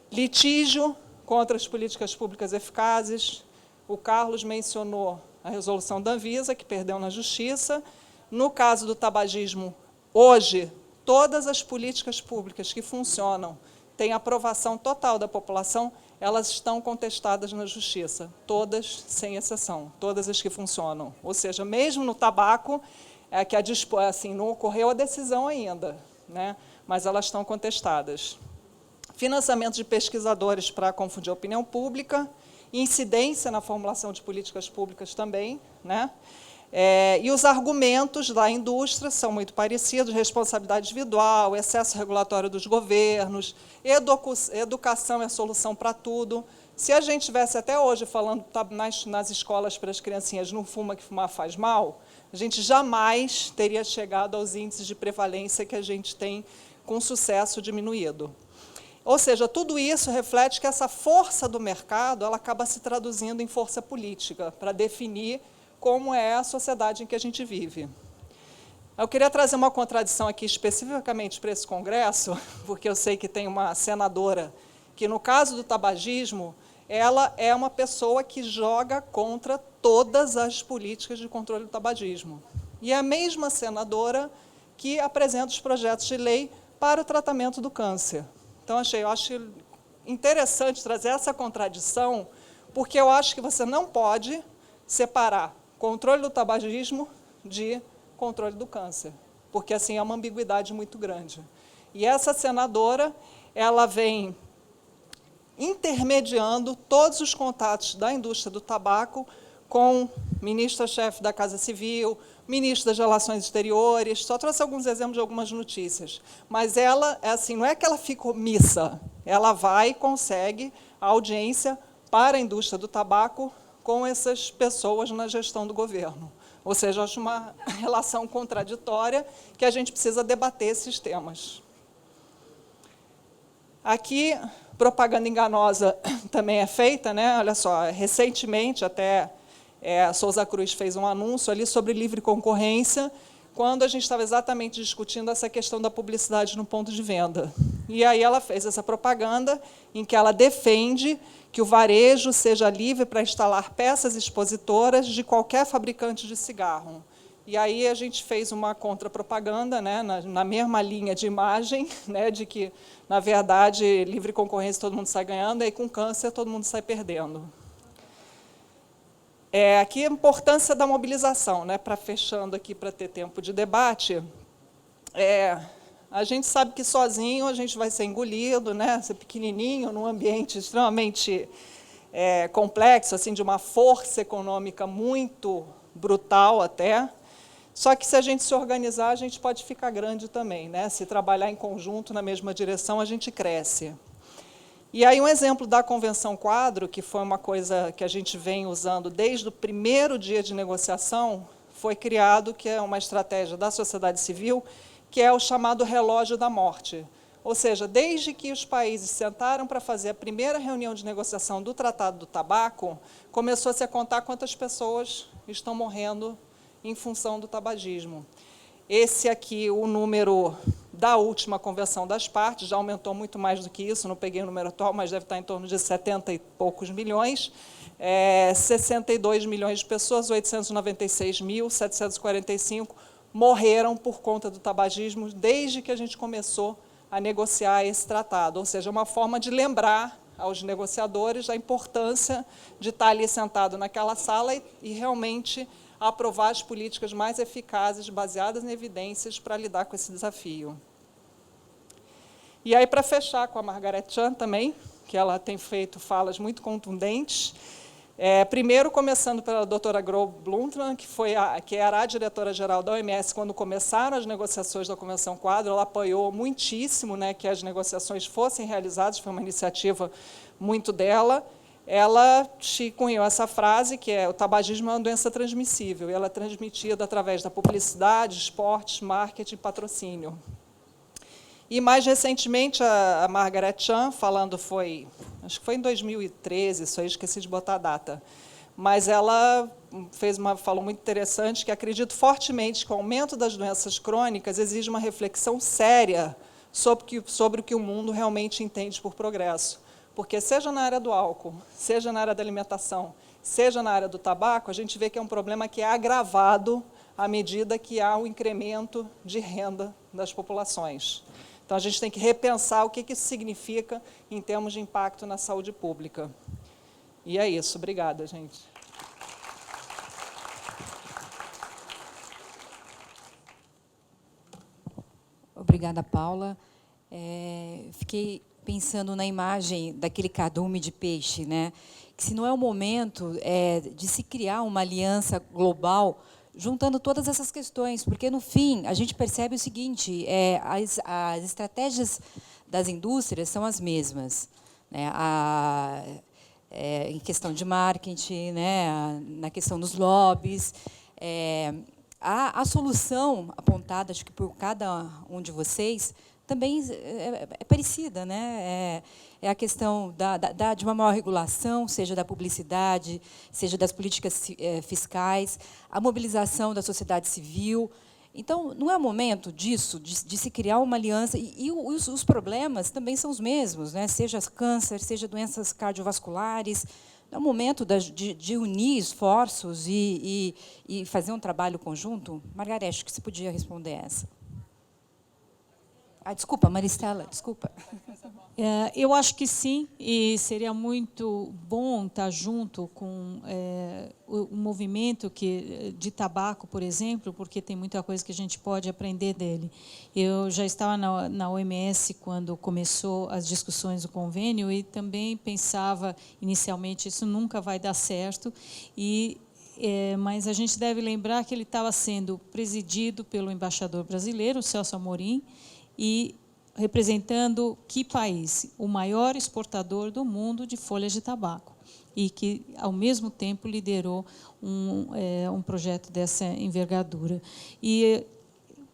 litígio contra as políticas públicas eficazes. O Carlos mencionou a resolução da Anvisa, que perdeu na Justiça. No caso do tabagismo, hoje, todas as políticas públicas que funcionam, têm aprovação total da população, elas estão contestadas na Justiça, todas, sem exceção, todas as que funcionam. Ou seja, mesmo no tabaco, não ocorreu a decisão ainda, né? Mas elas estão contestadas. Financiamento de pesquisadores para confundir a opinião pública, incidência na formulação de políticas públicas também, né? E os argumentos da indústria são muito parecidos, responsabilidade individual, excesso regulatório dos governos, educação é a solução para tudo. Se a gente estivesse até hoje falando nas escolas para as criancinhas, não fuma, que fumar faz mal, a gente jamais teria chegado aos índices de prevalência que a gente tem com sucesso diminuído. Ou seja, tudo isso reflete que essa força do mercado ela acaba se traduzindo em força política, para definir como é a sociedade em que a gente vive. Eu queria trazer uma contradição aqui especificamente para esse congresso, porque eu sei que tem uma senadora que, no caso do tabagismo, ela é uma pessoa que joga contra todas as políticas de controle do tabagismo. E é a mesma senadora que apresenta os projetos de lei para o tratamento do câncer. Então, eu acho interessante trazer essa contradição, porque eu acho que você não pode separar controle do tabagismo de controle do câncer, porque assim é uma ambiguidade muito grande. E essa senadora, ela vem intermediando todos os contatos da indústria do tabaco com ministra-chefe da Casa Civil, ministro das Relações Exteriores, só trouxe alguns exemplos de algumas notícias. Mas ela, não é que ela fica omissa, ela vai e consegue a audiência para a indústria do tabaco com essas pessoas na gestão do governo. Ou seja, eu acho uma relação contraditória que a gente precisa debater esses temas. Aqui, propaganda enganosa também é feita, né? Olha só, recentemente até a Souza Cruz fez um anúncio ali sobre livre concorrência, quando a gente estava exatamente discutindo essa questão da publicidade no ponto de venda. E aí ela fez essa propaganda em que ela defende que o varejo seja livre para instalar peças expositoras de qualquer fabricante de cigarro. E aí a gente fez uma contrapropaganda, né, na mesma linha de imagem, né, de que, na verdade, livre concorrência todo mundo sai ganhando, e com câncer todo mundo sai perdendo. Aqui a importância da mobilização, né, para fechando aqui, para ter tempo de debate. A gente sabe que sozinho a gente vai ser engolido, né, ser pequenininho, num ambiente extremamente complexo, assim, de uma força econômica muito brutal até. Só que se a gente se organizar, a gente pode ficar grande também, né? Se trabalhar em conjunto na mesma direção, a gente cresce. E aí um exemplo da Convenção Quadro, que foi uma coisa que a gente vem usando desde o primeiro dia de negociação, foi criado, que é uma estratégia da sociedade civil, que é o chamado relógio da morte. Ou seja, desde que os países sentaram para fazer a primeira reunião de negociação do Tratado do Tabaco, começou-se a contar quantas pessoas estão morrendo em função do tabagismo. Esse aqui, o número da última convenção das partes, já aumentou muito mais do que isso, não peguei o número atual, mas deve estar em torno de 70 e poucos milhões, 62 milhões de pessoas, 896.745 morreram por conta do tabagismo desde que a gente começou a negociar esse tratado, ou seja, uma forma de lembrar aos negociadores da importância de estar ali sentado naquela sala e realmente aprovar as políticas mais eficazes, baseadas em evidências, para lidar com esse desafio. E aí, para fechar com a Margaret Chan também, que ela tem feito falas muito contundentes, primeiro começando pela doutora Gro Brundtland, que era a diretora-geral da OMS quando começaram as negociações da Convenção Quadro, ela apoiou muitíssimo, né, que as negociações fossem realizadas, foi uma iniciativa muito dela. Ela cunhou essa frase, que é: o tabagismo é uma doença transmissível, e ela é transmitida através da publicidade, esportes, marketing e patrocínio. E, mais recentemente, a Margaret Chan, falando, acho que foi em 2013, isso aí, esqueci de botar a data, mas ela falou muito interessante, que acredito fortemente que o aumento das doenças crônicas exige uma reflexão séria sobre o que o mundo realmente entende por progresso. Porque, seja na área do álcool, seja na área da alimentação, seja na área do tabaco, a gente vê que é um problema que é agravado à medida que há um incremento de renda das populações. Então, a gente tem que repensar o que isso significa em termos de impacto na saúde pública. E é isso. Obrigada, gente. Obrigada, Paula. Fiquei pensando na imagem daquele cardume de peixe, né? Que se não é o momento de se criar uma aliança global juntando todas essas questões, porque, no fim, a gente percebe o seguinte, as estratégias das indústrias são as mesmas, né? Em questão de marketing, né? Na questão dos lobbies, a solução apontada, acho que por cada um de vocês, também é parecida, né? É a questão de uma maior regulação, seja da publicidade, seja das políticas fiscais, a mobilização da sociedade civil. Então, não é o momento disso, de se criar uma aliança, e os problemas também são os mesmos, né? Seja câncer, seja doenças cardiovasculares. É o momento de unir esforços e fazer um trabalho conjunto? Margareth, acho que você podia responder essa. Desculpa, Maristela, desculpa. Eu acho que sim, e seria muito bom estar junto com o movimento de tabaco, por exemplo, porque tem muita coisa que a gente pode aprender dele. Eu já estava na OMS quando começou as discussões do convênio e também pensava, inicialmente, isso nunca vai dar certo, mas a gente deve lembrar que ele estava sendo presidido pelo embaixador brasileiro, Celso Amorim, e representando que país? O maior exportador do mundo de folhas de tabaco, e que, ao mesmo tempo, liderou um projeto dessa envergadura. E,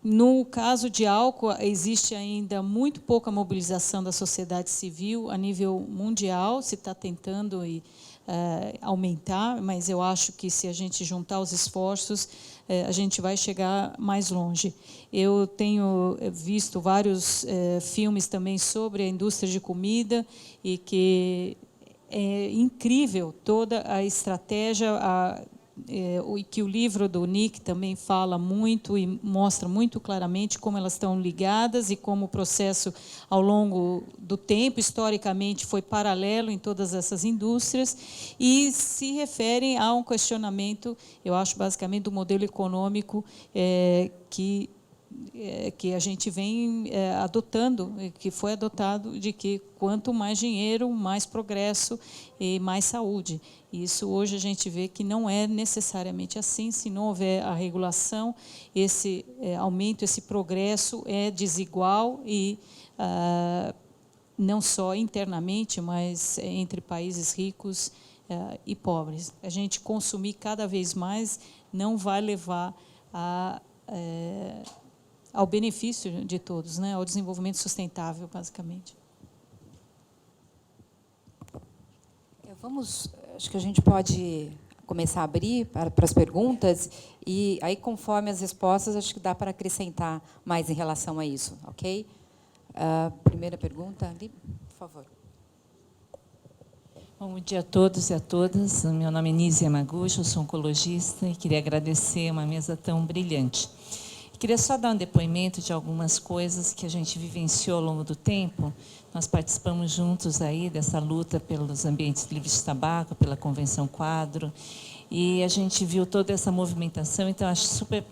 no caso de álcool, existe ainda muito pouca mobilização da sociedade civil a nível mundial, se está tentando aumentar, mas eu acho que, se a gente juntar os esforços, a gente vai chegar mais longe. Eu tenho visto vários filmes também sobre a indústria de comida, e que é incrível toda a estratégia, que o livro do Nick também fala muito e mostra muito claramente como elas estão ligadas e como o processo, ao longo do tempo, historicamente, foi paralelo em todas essas indústrias, e se referem a um questionamento, eu acho, basicamente, do modelo econômico que que a gente vem adotando, que foi adotado, de que quanto mais dinheiro, mais progresso e mais saúde. Isso hoje a gente vê que não é necessariamente assim. Se não houver a regulação, esse aumento, esse progresso é desigual e não só internamente, mas entre países ricos e pobres. A gente consumir cada vez mais não vai levar ao benefício de todos, né? Ao desenvolvimento sustentável, basicamente. Acho que a gente pode começar a abrir para as perguntas, e aí, conforme as respostas, acho que dá para acrescentar mais em relação a isso, ok? Primeira pergunta, ali, por favor. Bom dia a todos e a todas. Meu nome é Nise Yamaguchi, eu sou oncologista e queria agradecer uma mesa tão brilhante. Queria só dar um depoimento de algumas coisas que a gente vivenciou ao longo do tempo. Nós participamos juntos aí dessa luta pelos ambientes livres de tabaco, pela Convenção Quadro, e a gente viu toda essa movimentação, então acho super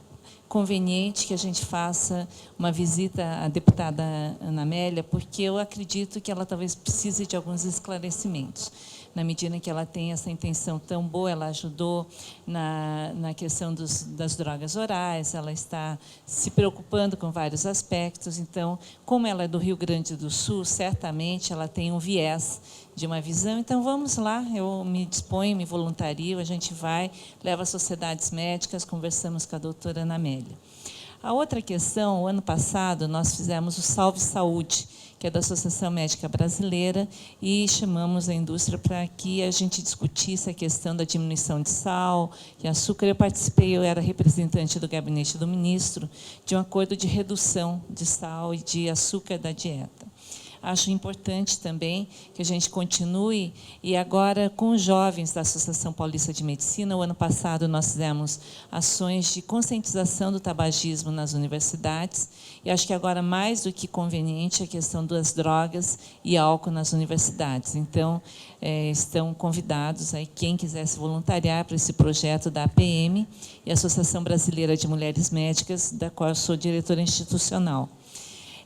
conveniente que a gente faça uma visita à deputada Ana Amélia, porque eu acredito que ela talvez precise de alguns esclarecimentos. Na medida em que ela tem essa intenção tão boa, ela ajudou na questão das drogas orais, ela está se preocupando com vários aspectos. Então, como ela é do Rio Grande do Sul, certamente ela tem um viés de uma visão. Então, vamos lá, eu me disponho, me voluntario, a gente vai, leva as sociedades médicas, conversamos com a doutora Ana Amélia. A outra questão, o ano passado, nós fizemos o Salve Saúde, que é da Associação Médica Brasileira, e chamamos a indústria para que a gente discutisse a questão da diminuição de sal e açúcar. Eu participei, eu era representante do gabinete do ministro, de um acordo de redução de sal e de açúcar da dieta. Acho importante também que a gente continue, e agora com os jovens da Associação Paulista de Medicina, o ano passado nós fizemos ações de conscientização do tabagismo nas universidades, e acho que agora mais do que conveniente a questão das drogas e álcool nas universidades. Então, estão convidados, aí, quem quiser se voluntariar para esse projeto da APM e a Associação Brasileira de Mulheres Médicas, da qual eu sou diretora institucional.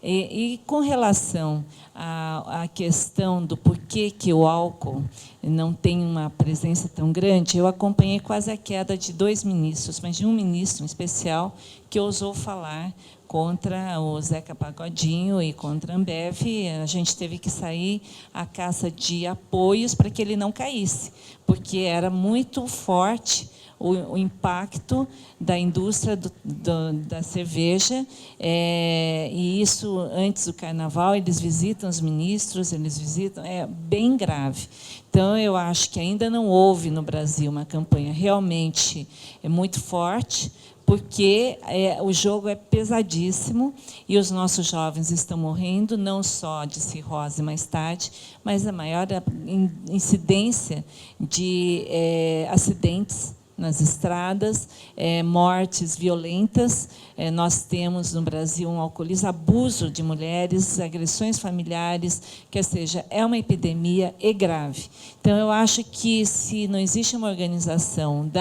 E com relação à questão do porquê que o álcool não tem uma presença tão grande, eu acompanhei quase a queda de 2 ministros, mas de um ministro em especial, que ousou falar contra o Zeca Pagodinho e contra a Ambev. A gente teve que sair à caça de apoios para que ele não caísse, porque era muito forte o impacto da indústria da cerveja, e isso, antes do Carnaval, eles visitam os ministros, eles visitam, é bem grave. Então, eu acho que ainda não houve no Brasil uma campanha realmente muito forte, porque o jogo é pesadíssimo e os nossos jovens estão morrendo, não só de cirrose mais tarde, mas a maior incidência de acidentes nas estradas, mortes violentas. Nós temos no Brasil um alcoolismo, abuso de mulheres, agressões familiares, quer seja, é uma epidemia e grave. Então, eu acho que, se não existe uma organização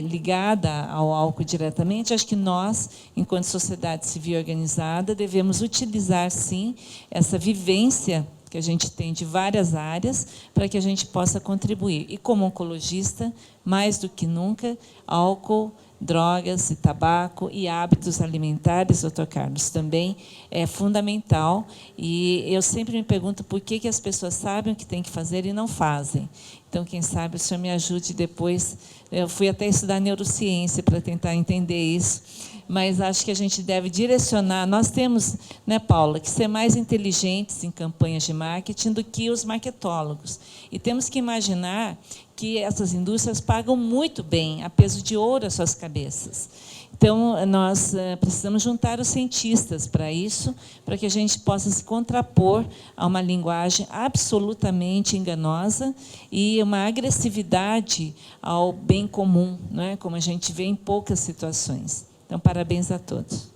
ligada ao álcool diretamente, acho que nós, enquanto sociedade civil organizada, devemos utilizar, sim, essa vivência que a gente tem de várias áreas, para que a gente possa contribuir. E, como oncologista, mais do que nunca, álcool, drogas e tabaco e hábitos alimentares, doutor Carlos, também é fundamental. E eu sempre me pergunto por que as pessoas sabem o que têm que fazer e não fazem. Então, quem sabe o senhor me ajude depois. Eu fui até estudar neurociência para tentar entender isso, mas acho que a gente deve direcionar. Nós temos, né, Paula, que ser mais inteligentes em campanhas de marketing do que os marketólogos. E temos que imaginar que essas indústrias pagam muito bem, a peso de ouro, as suas cabeças. Então, nós precisamos juntar os cientistas para isso, para que a gente possa se contrapor a uma linguagem absolutamente enganosa e uma agressividade ao bem comum, né, como a gente vê em poucas situações. Então, parabéns a todos.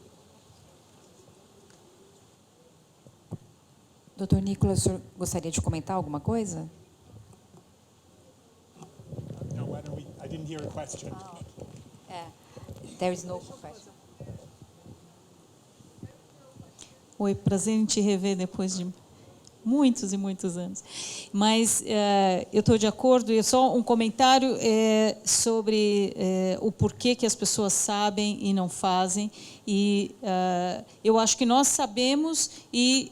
Doutor Nicolas, o senhor gostaria de comentar alguma coisa? No, I didn't hear a question. There is no question. Oi, prazer em te rever depois de muitos e muitos anos. Mas eu estou de acordo, e só um comentário sobre o porquê que as pessoas sabem e não fazem. E eu acho que nós sabemos, e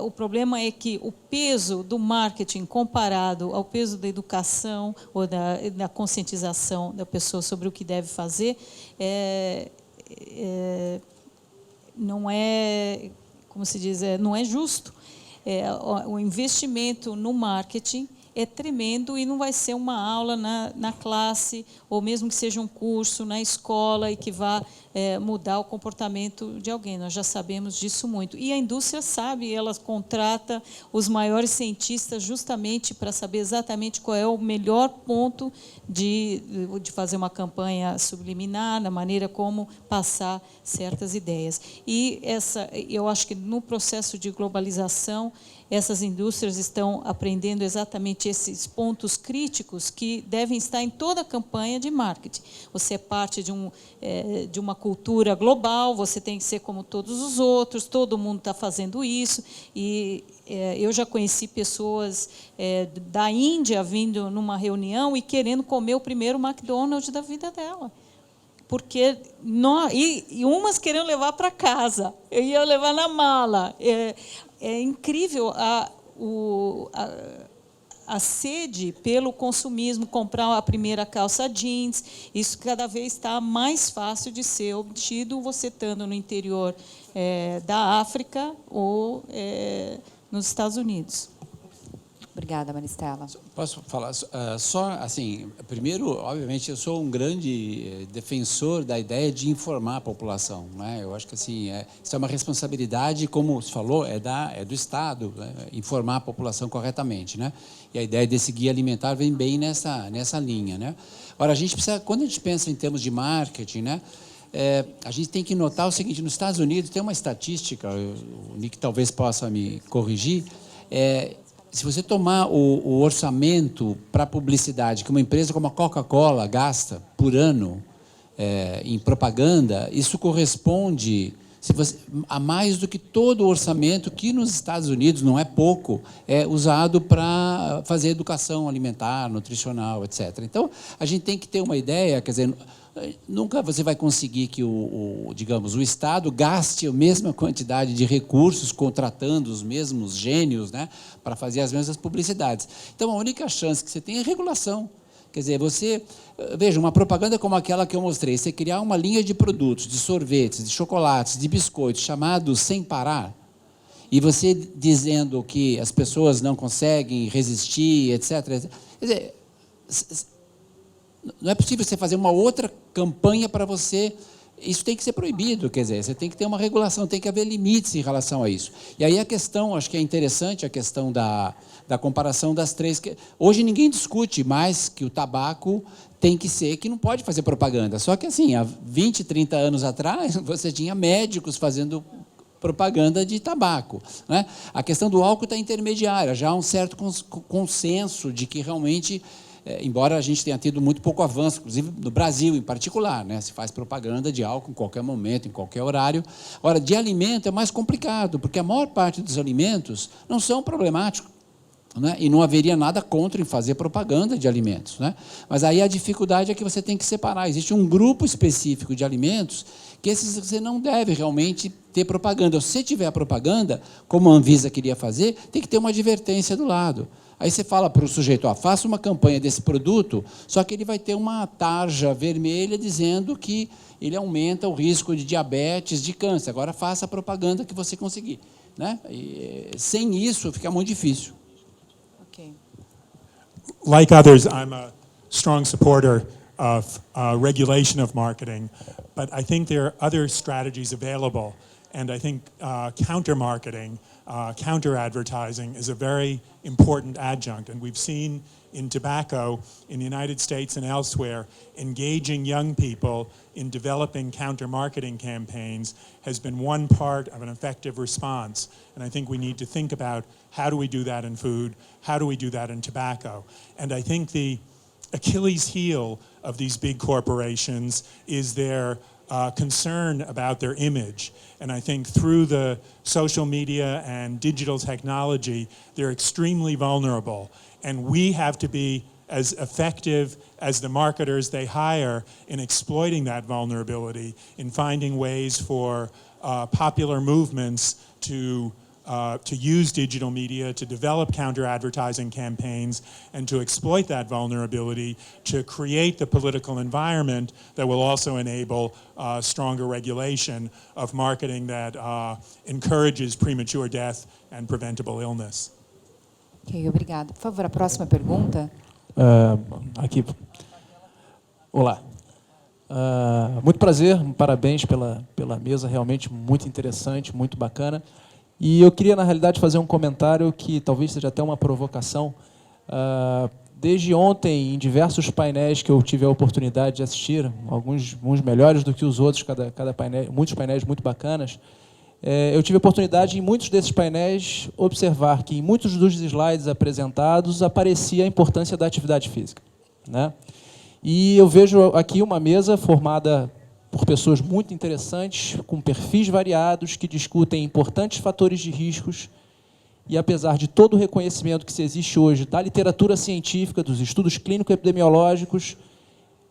o problema é que o peso do marketing comparado ao peso da educação ou da conscientização da pessoa sobre o que deve fazer não é, como se diz, não é justo. O investimento no marketing é tremendo e não vai ser uma aula na classe, ou mesmo que seja um curso na escola e que vá mudar o comportamento de alguém. Nós já sabemos disso muito. E a indústria sabe, ela contrata os maiores cientistas justamente para saber exatamente qual é o melhor ponto de fazer uma campanha subliminar, na maneira como passar certas ideias. E eu acho que no processo de globalização, essas indústrias estão aprendendo exatamente esses pontos críticos que devem estar em toda a campanha de marketing. Você é parte de uma cultura global, você tem que ser como todos os outros, todo mundo está fazendo isso. E eu já conheci pessoas da Índia vindo numa reunião e querendo comer o primeiro McDonald's da vida dela. Porque e umas queriam levar para casa, eu ia levar na mala. É incrível a sede pelo consumismo, comprar a primeira calça jeans. Isso cada vez está mais fácil de ser obtido, você estando no interior da África ou nos Estados Unidos. Obrigada, Maristela. Posso falar só assim? Primeiro, obviamente, eu sou um grande defensor da ideia de informar a população, né? Eu acho que assim isso é uma responsabilidade, como se falou, é do Estado, né? Informar a população corretamente, né? E a ideia desse guia alimentar vem bem nessa linha, né? Agora, a gente precisa, quando a gente pensa em termos de marketing, né? A gente tem que notar o seguinte: nos Estados Unidos tem uma estatística, o Nick talvez possa me corrigir. Se você tomar o orçamento para publicidade que uma empresa como a Coca-Cola gasta por ano em propaganda, isso corresponde a mais do que todo o orçamento que nos Estados Unidos, não é pouco, é usado para fazer educação alimentar, nutricional, etc. Então, a gente tem que ter uma ideia, quer dizer, nunca você vai conseguir que digamos, o Estado gaste a mesma quantidade de recursos contratando os mesmos gênios, né, para fazer as mesmas publicidades. Então, a única chance que você tem é regulação. Quer dizer, veja, uma propaganda como aquela que eu mostrei, você criar uma linha de produtos, de sorvetes, de chocolates, de biscoitos, chamado Sem Parar, e você dizendo que as pessoas não conseguem resistir, etc. Quer dizer, não é possível você fazer uma outra campanha para você. Isso tem que ser proibido, quer dizer, você tem que ter uma regulação, tem que haver limites em relação a isso. E aí a questão, acho que é interessante a questão da comparação das três. Hoje ninguém discute mais que o tabaco tem que ser, que não pode fazer propaganda. Só que assim, há 20, 30 anos atrás, você tinha médicos fazendo propaganda de tabaco, né? A questão do álcool está intermediária, já há um certo consenso de que realmente, embora a gente tenha tido muito pouco avanço, inclusive no Brasil em particular, né? Se faz propaganda de álcool em qualquer momento, em qualquer horário. Agora, de alimento é mais complicado, porque a maior parte dos alimentos não são problemáticos, né? E não haveria nada contra em fazer propaganda de alimentos, né? Mas aí a dificuldade é que você tem que separar. Existe um grupo específico de alimentos que esses você não deve realmente ter propaganda. Se tiver propaganda, como a Anvisa queria fazer, tem que ter uma advertência do lado. Aí você fala para o sujeito, faça uma campanha desse produto, só que ele vai ter uma tarja vermelha dizendo que ele aumenta o risco de diabetes, de câncer. Agora faça a propaganda que você conseguir, né? E, sem isso, fica muito difícil. Ok. Like others, I'm a strong supporter of regulation of marketing, but I think there are other strategies available, and I think counter-marketing, counter-advertising is a very important adjunct, and we've seen in tobacco in the United States and elsewhere, engaging young people in developing counter-marketing campaigns has been one part of an effective response. And I think we need to think about how do we do that in food, how do we do that in tobacco. And I think the Achilles heel of these big corporations is their concern about their image. And I think through the social media and digital technology, they're extremely vulnerable. And we have to be as effective as the marketers they hire in exploiting that vulnerability, in finding ways for popular movements to use digital media, to develop counter-advertising campaigns, and to exploit that vulnerability to create the political environment that will also enable stronger regulation of marketing that encourages premature death and preventable illness. Ok, obrigada. Por favor, a próxima pergunta. Aqui. Olá. Muito prazer, parabéns pela mesa, realmente muito interessante, muito bacana. E eu queria, na realidade, fazer um comentário que talvez seja até uma provocação. Desde ontem, em diversos painéis que eu tive a oportunidade de assistir, alguns melhores do que os outros, cada painel, muitos painéis muito bacanas, eu tive a oportunidade, em muitos desses painéis, observar que, em muitos dos slides apresentados, aparecia a importância da atividade física, né? E eu vejo aqui uma mesa formada por pessoas muito interessantes, com perfis variados, que discutem importantes fatores de riscos, e apesar de todo o reconhecimento que se existe hoje da literatura científica, dos estudos clínico-epidemiológicos,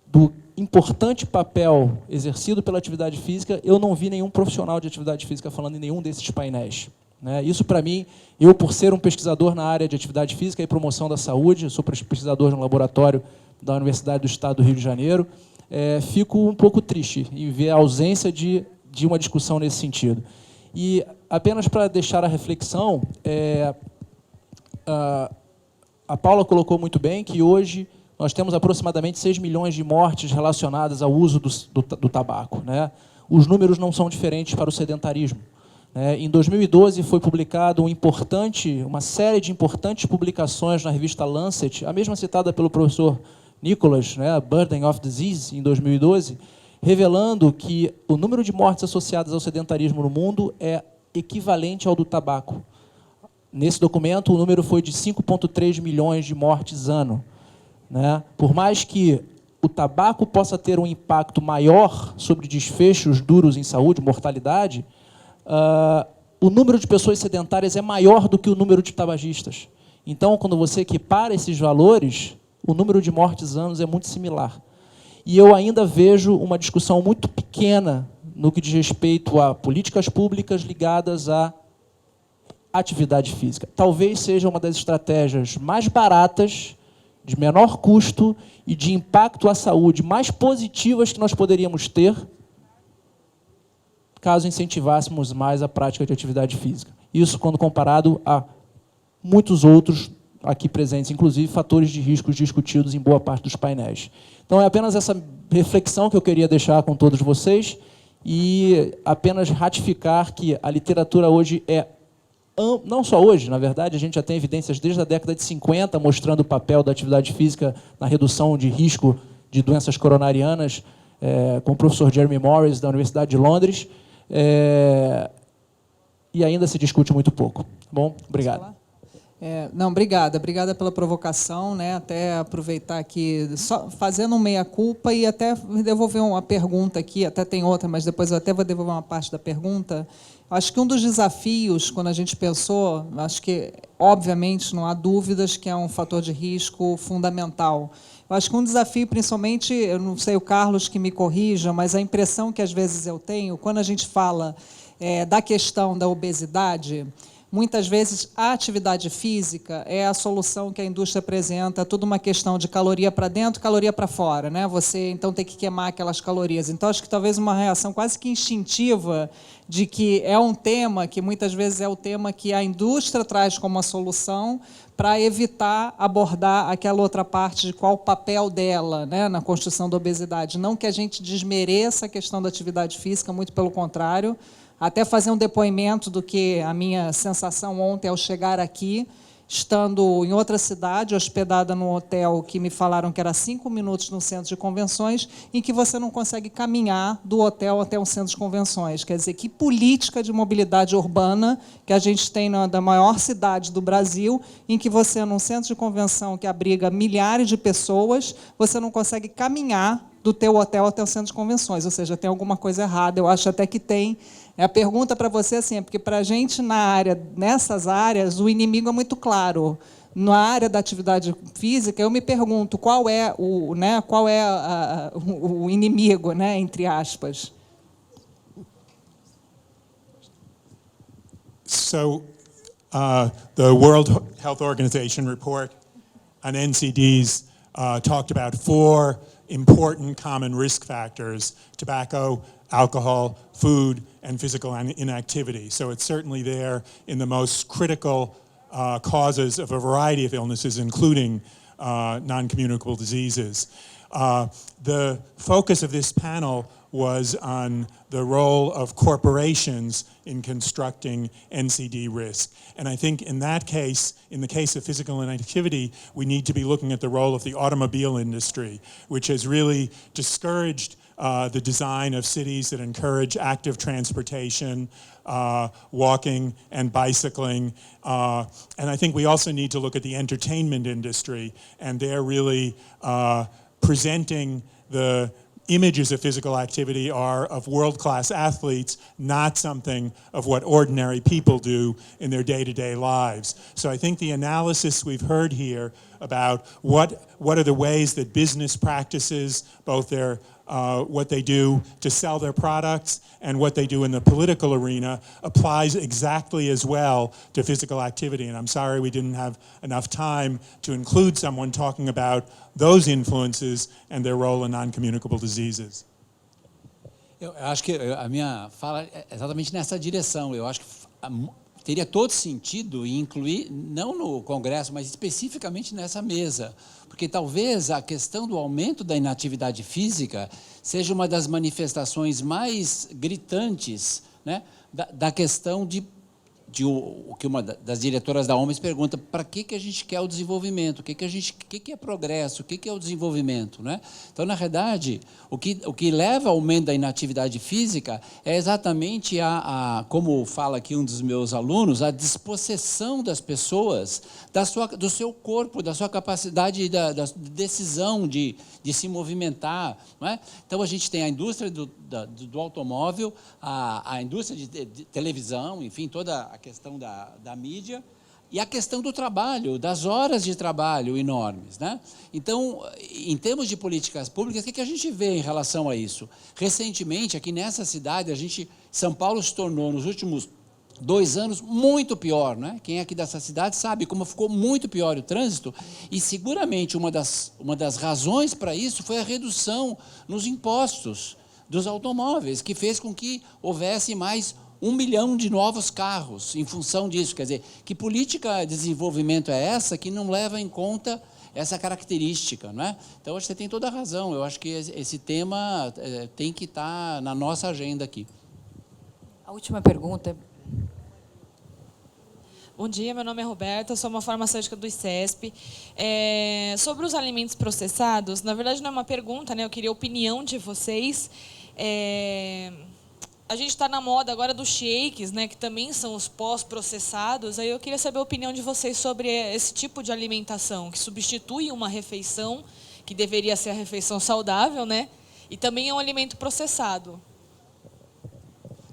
do importante papel exercido pela atividade física, eu não vi nenhum profissional de atividade física falando em nenhum desses painéis, né? Isso, para mim, eu, por ser um pesquisador na área de atividade física e promoção da saúde, eu sou pesquisador no laboratório da Universidade do Estado do Rio de Janeiro, fico um pouco triste em ver a ausência de uma discussão nesse sentido. E, apenas para deixar a reflexão, a Paula colocou muito bem que hoje nós temos aproximadamente 6 milhões de mortes relacionadas ao uso do tabaco, né? Os números não são diferentes para o sedentarismo. Em 2012 foi publicado uma série de importantes publicações na revista Lancet, a mesma citada pelo professor Nicholas, né, Burden of Disease, em 2012, revelando que o número de mortes associadas ao sedentarismo no mundo é equivalente ao do tabaco. Nesse documento, o número foi de 5,3 milhões de mortes ano, né? Por mais que o tabaco possa ter um impacto maior sobre desfechos duros em saúde, mortalidade, o número de pessoas sedentárias é maior do que o número de tabagistas. Então, quando você equipara esses valores, o número de mortes anos é muito similar. E eu ainda vejo uma discussão muito pequena no que diz respeito a políticas públicas ligadas à atividade física. Talvez seja uma das estratégias mais baratas, de menor custo e de impacto à saúde mais positivas que nós poderíamos ter caso incentivássemos mais a prática de atividade física. Isso quando comparado a muitos outros aqui presentes, inclusive fatores de riscos discutidos em boa parte dos painéis. Então, é apenas essa reflexão que eu queria deixar com todos vocês e apenas ratificar que a literatura hoje não só hoje, na verdade, a gente já tem evidências desde a década de 50 mostrando o papel da atividade física na redução de risco de doenças coronarianas, com o professor Jeremy Morris, da Universidade de Londres, e ainda se discute muito pouco. Bom, obrigado. Não, obrigada pela provocação, né? Até aproveitar aqui, só fazendo um meia-culpa e até devolver uma pergunta aqui, até tem outra, mas depois eu até vou devolver uma parte da pergunta. Acho que um dos desafios, quando a gente pensou, acho que, obviamente, não há dúvidas que é um fator de risco fundamental. Eu acho que um desafio, principalmente, eu não sei o Carlos que me corrija, mas a impressão que às vezes eu tenho, quando a gente fala da questão da obesidade, muitas vezes a atividade física é a solução que a indústria apresenta, tudo uma questão de caloria para dentro, caloria para fora, né? Você, então, tem que queimar aquelas calorias. Então, acho que talvez uma reação quase que instintiva de que é um tema que, muitas vezes, é o tema que a indústria traz como a solução para evitar abordar aquela outra parte de qual o papel dela, né, na construção da obesidade. Não que a gente desmereça a questão da atividade física, muito pelo contrário, até fazer um depoimento do que a minha sensação ontem ao chegar aqui, estando em outra cidade, hospedada num hotel que me falaram que era 5 minutos no centro de convenções, em que você não consegue caminhar do hotel até um centro de convenções. Quer dizer, que política de mobilidade urbana que a gente tem da maior cidade do Brasil, em que você, num centro de convenção que abriga milhares de pessoas, você não consegue caminhar do teu hotel até o centro de convenções, ou seja, tem alguma coisa errada. Eu acho até que tem. A pergunta para você assim, é porque para a gente nessas áreas, o inimigo é muito claro. Na área da atividade física, eu me pergunto qual é o inimigo, né, entre aspas. So, the World Health Organization report on NCDs talked about 4 important common risk factors: tobacco, alcohol, food, and physical inactivity. So it's certainly there in the most critical causes of a variety of illnesses, including non-communicable diseases. The focus of this panel was on the role of corporations in constructing NCD risk. And I think in that case, in the case of physical inactivity, we need to be looking at the role of the automobile industry, which has really discouraged the design of cities that encourage active transportation, walking and bicycling. And I think we also need to look at the entertainment industry, and they're really presenting the images of physical activity are of world-class athletes, not something of what ordinary people do in their day-to-day lives. So I think the analysis we've heard here about what are the ways that business practices, both their what they do to sell their products and what they do in the political arena, applies exactly as well to physical activity. And I'm sorry we didn't have enough time to include someone talking about those influences and their role in non-communicable diseases. Eu acho que a minha fala é exatamente nessa direção. Eu acho que teria todo sentido incluir, não no Congresso, mas especificamente nessa mesa, porque talvez a questão do aumento da inatividade física seja uma das manifestações mais gritantes, né, da questão de o que uma das diretoras da OMS pergunta: para que a gente quer o desenvolvimento? O que é progresso? O que é o desenvolvimento? Né? Então, na verdade, o que leva ao aumento da inatividade física é exatamente como fala aqui um dos meus alunos, a despossessão das pessoas do seu corpo, da sua capacidade da decisão de se movimentar. Não é? Então, a gente tem a indústria do automóvel, a indústria de televisão, enfim, toda a questão da mídia, e a questão do trabalho, das horas de trabalho enormes. Né? Então, em termos de políticas públicas, o que a gente vê em relação a isso? Recentemente, aqui nessa cidade, São Paulo se tornou, nos últimos 2 anos, muito pior. Né? Quem é aqui dessa cidade sabe como ficou muito pior o trânsito, e seguramente uma das razões para isso foi a redução nos impostos dos automóveis, que fez com que houvesse mais 1 milhão de novos carros em função disso. Quer dizer, que política de desenvolvimento é essa que não leva em conta essa característica? Não é? Então, acho que você tem toda a razão. Eu acho que esse tema tem que estar na nossa agenda aqui. A última pergunta. Bom dia, meu nome é Roberta, sou uma farmacêutica do ICESP. Sobre os alimentos processados, na verdade não é uma pergunta, né? Eu queria a opinião de vocês. A gente está na moda agora dos shakes, né, que também são os pós-processados. Aí eu queria saber a opinião de vocês sobre esse tipo de alimentação, que substitui uma refeição, que deveria ser a refeição saudável, né, e também é um alimento processado.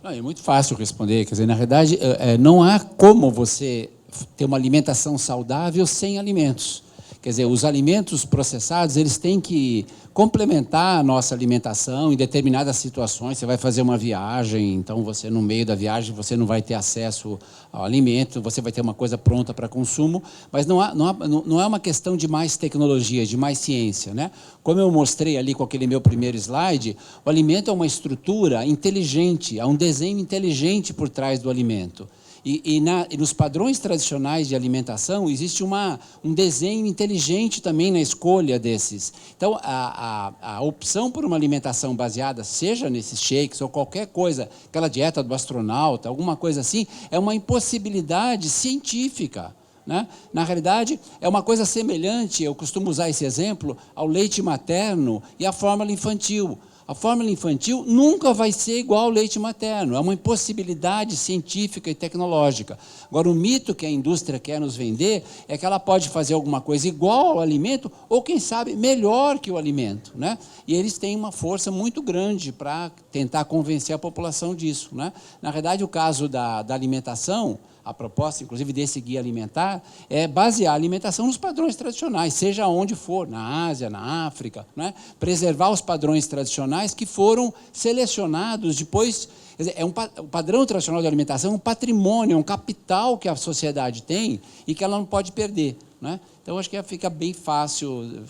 Não, é muito fácil responder. Quer dizer, na verdade, não há como você ter uma alimentação saudável sem alimentos. Quer dizer, os alimentos processados, eles têm que complementar a nossa alimentação em determinadas situações. Você vai fazer uma viagem, então você, no meio da viagem, você não vai ter acesso ao alimento, você vai ter uma coisa pronta para consumo, mas não é uma questão de mais tecnologia, de mais ciência. Né? Como eu mostrei ali com aquele meu primeiro slide, o alimento é uma estrutura inteligente, há um desenho inteligente por trás do alimento. E nos padrões tradicionais de alimentação, existe um desenho inteligente também na escolha desses. Então, a opção por uma alimentação baseada, seja nesses shakes ou qualquer coisa, aquela dieta do astronauta, alguma coisa assim, é uma impossibilidade científica. Né? Na realidade, é uma coisa semelhante, eu costumo usar esse exemplo, ao leite materno e à fórmula infantil. A fórmula infantil nunca vai ser igual ao leite materno. É uma impossibilidade científica e tecnológica. Agora, o mito que a indústria quer nos vender é que ela pode fazer alguma coisa igual ao alimento ou, quem sabe, melhor que o alimento, né? E eles têm uma força muito grande para tentar convencer a população disso, né? Na verdade, o caso da alimentação, a proposta, inclusive, desse guia alimentar, é basear a alimentação nos padrões tradicionais, seja onde for, na Ásia, na África, né? Preservar os padrões tradicionais que foram selecionados depois. Quer dizer, o padrão tradicional de alimentação é um patrimônio, é um capital que a sociedade tem e que ela não pode perder, né? Então, acho que fica bem fácil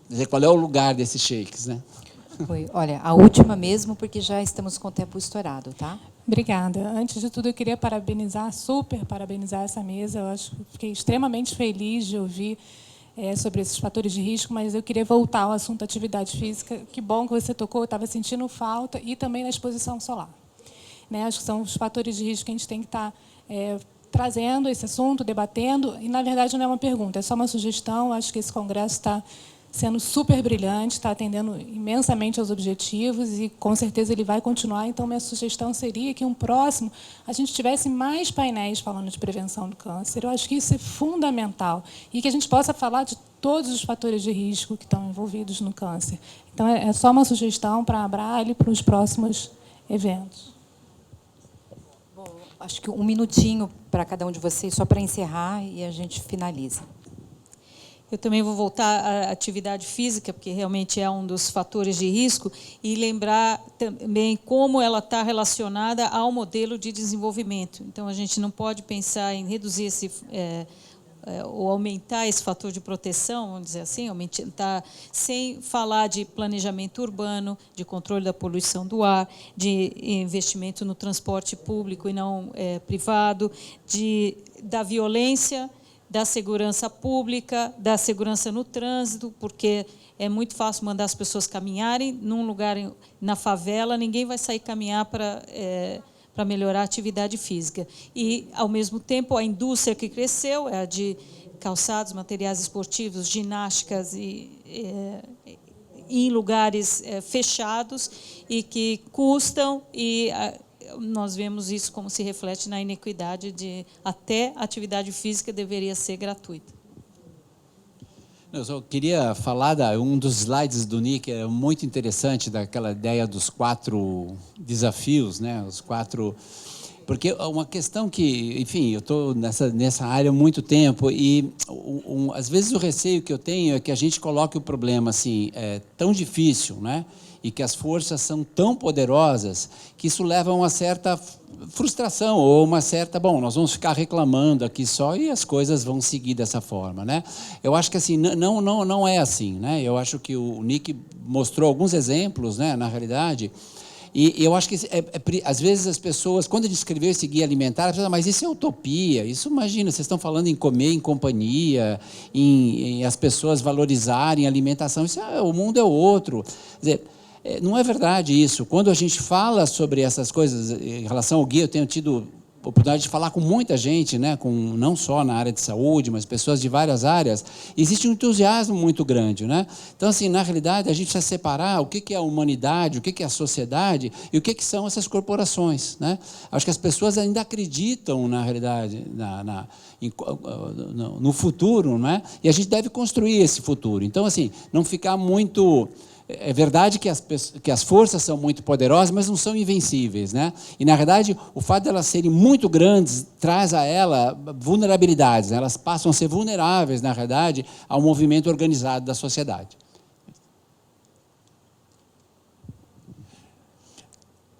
dizer qual é o lugar desses shakes, né? Foi. Olha, a última mesmo, porque já estamos com o tempo estourado, tá? Obrigada. Antes de tudo, eu queria super parabenizar essa mesa. Eu acho que fiquei extremamente feliz de ouvir sobre esses fatores de risco, mas eu queria voltar ao assunto atividade física. Que bom que você tocou, eu estava sentindo falta, e também na exposição solar. Né? Acho que são os fatores de risco que a gente tem que estar trazendo esse assunto, debatendo, e, na verdade, não é uma pergunta, é só uma sugestão. Acho que esse congresso está sendo super brilhante, está atendendo imensamente aos objetivos e, com certeza, ele vai continuar. Então, minha sugestão seria que um próximo a gente tivesse mais painéis falando de prevenção do câncer. Eu acho que isso é fundamental e que a gente possa falar de todos os fatores de risco que estão envolvidos no câncer. Então, é só uma sugestão para a Abraile e para os próximos eventos. Bom, acho que um minutinho para cada um de vocês, só para encerrar, e a gente finaliza. Eu também vou voltar à atividade física, porque realmente é um dos fatores de risco, e lembrar também como ela está relacionada ao modelo de desenvolvimento. Então, a gente não pode pensar em reduzir ou aumentar esse fator de proteção, vamos dizer assim, aumentar, sem falar de planejamento urbano, de controle da poluição do ar, de investimento no transporte público e não privado, da violência, da segurança pública, da segurança no trânsito, porque é muito fácil mandar as pessoas caminharem num lugar, na favela, ninguém vai sair caminhar para melhorar a atividade física. E, ao mesmo tempo, a indústria que cresceu é a de calçados, materiais esportivos, ginásticas, em lugares fechados e que custam, e nós vemos isso como se reflete na inequidade de até a atividade física deveria ser gratuita. Eu só queria falar um dos slides do Nick, é muito interessante, daquela ideia dos 4 desafios, né? Os 4... Porque é uma questão que, enfim, eu estou nessa área há muito tempo e, às vezes, o receio que eu tenho é que a gente coloque o problema assim, tão difícil, né? E que as forças são tão poderosas que isso leva a uma certa frustração ou uma certa, bom, nós vamos ficar reclamando aqui só e as coisas vão seguir dessa forma, né? Eu acho que assim não é assim, né? Eu acho que o Nick mostrou alguns exemplos, né? Na realidade. E eu acho que, às vezes, as pessoas, quando ele escreveu esse guia alimentar, elas falam, mas isso é utopia, isso, imagina, vocês estão falando em comer em companhia, em as pessoas valorizarem a alimentação, isso o mundo é outro. Quer dizer, não é verdade isso. Quando a gente fala sobre essas coisas, em relação ao guia, eu tenho tido a oportunidade de falar com muita gente, né, não só na área de saúde, mas pessoas de várias áreas, existe um entusiasmo muito grande, né? Então, assim, na realidade, a gente precisa separar o que é a humanidade, o que é a sociedade e o que são essas corporações, né? Acho que as pessoas ainda acreditam, na realidade, no futuro, né? E a gente deve construir esse futuro. Então, assim, não ficar muito... É verdade que as forças são muito poderosas, mas não são invencíveis, né? E, na verdade, o fato de elas serem muito grandes traz a ela vulnerabilidades, né? Elas passam a ser vulneráveis, na verdade, ao movimento organizado da sociedade.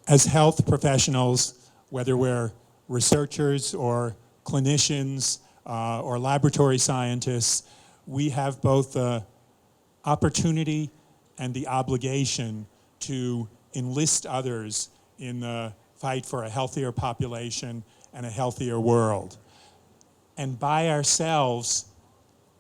As health professionals, whether we're researchers or clinicians or laboratory scientists, we have both the opportunity and the obligation to enlist others in the fight for a healthier population and a healthier world. And by ourselves,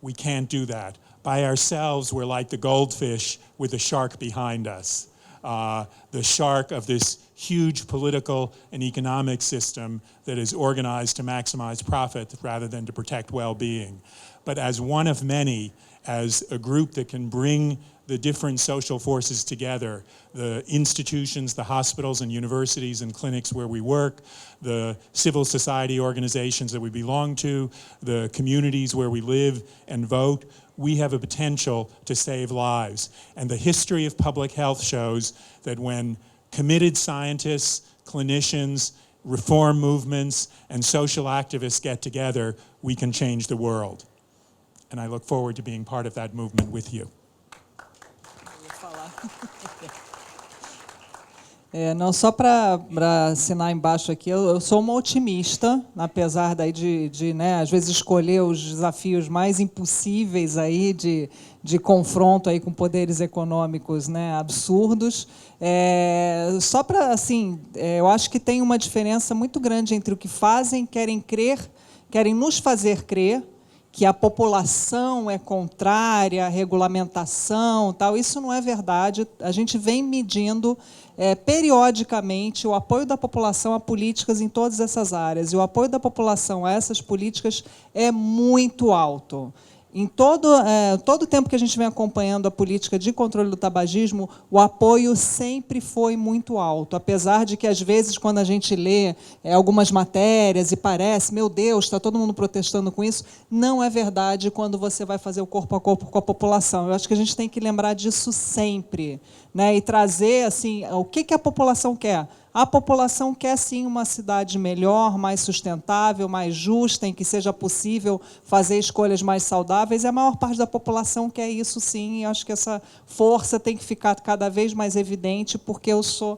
we can't do that. By ourselves, we're like the goldfish with the shark behind us. The shark of this huge political and economic system that is organized to maximize profit rather than to protect well-being. But as one of many, as a group that can bring the different social forces together, the institutions, the hospitals and universities and clinics where we work, the civil society organizations that we belong to, the communities where we live and vote. We have a potential to save lives. And the history of public health shows that when committed scientists, clinicians, reform movements, and social activists get together, we can change the world. And I look forward to being part of that movement with you. Não, só para assinar embaixo aqui, eu sou uma otimista, apesar daí de né, às vezes escolher os desafios mais impossíveis aí de confronto aí com poderes econômicos, né, absurdos. Só para, assim, eu acho que tem uma diferença muito grande entre o que fazem, querem nos fazer crer, que a população é contrária à regulamentação, tal. Isso não é verdade. A gente vem medindo periodicamente o apoio da população a políticas em todas essas áreas. E o apoio da população a essas políticas é muito alto. Em todo o tempo que a gente vem acompanhando a política de controle do tabagismo, o apoio sempre foi muito alto, apesar de que, às vezes, quando a gente lê algumas matérias e parece, meu Deus, está todo mundo protestando com isso, não é verdade quando você vai fazer o corpo a corpo com a população. Eu acho que a gente tem que lembrar disso sempre, né, e trazer assim, o que a população quer. A população quer, sim, uma cidade melhor, mais sustentável, mais justa, em que seja possível fazer escolhas mais saudáveis, e a maior parte da população quer isso, sim, e acho que essa força tem que ficar cada vez mais evidente, porque eu sou,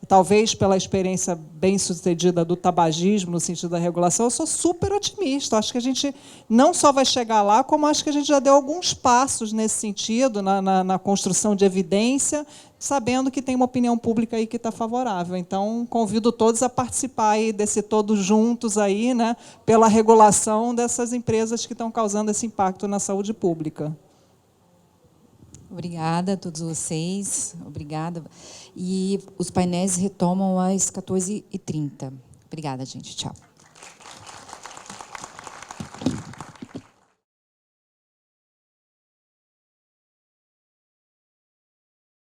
talvez pela experiência bem-sucedida do tabagismo, no sentido da regulação, eu sou super otimista. Acho que a gente não só vai chegar lá, como acho que a gente já deu alguns passos nesse sentido, na construção de evidência, sabendo que tem uma opinião pública aí que está favorável. Então, convido todos a participar aí desse todos juntos aí, né, pela regulação dessas empresas que estão causando esse impacto na saúde pública. Obrigada a todos vocês. Obrigada. E os painéis retomam às 14h30. Obrigada, gente. Tchau.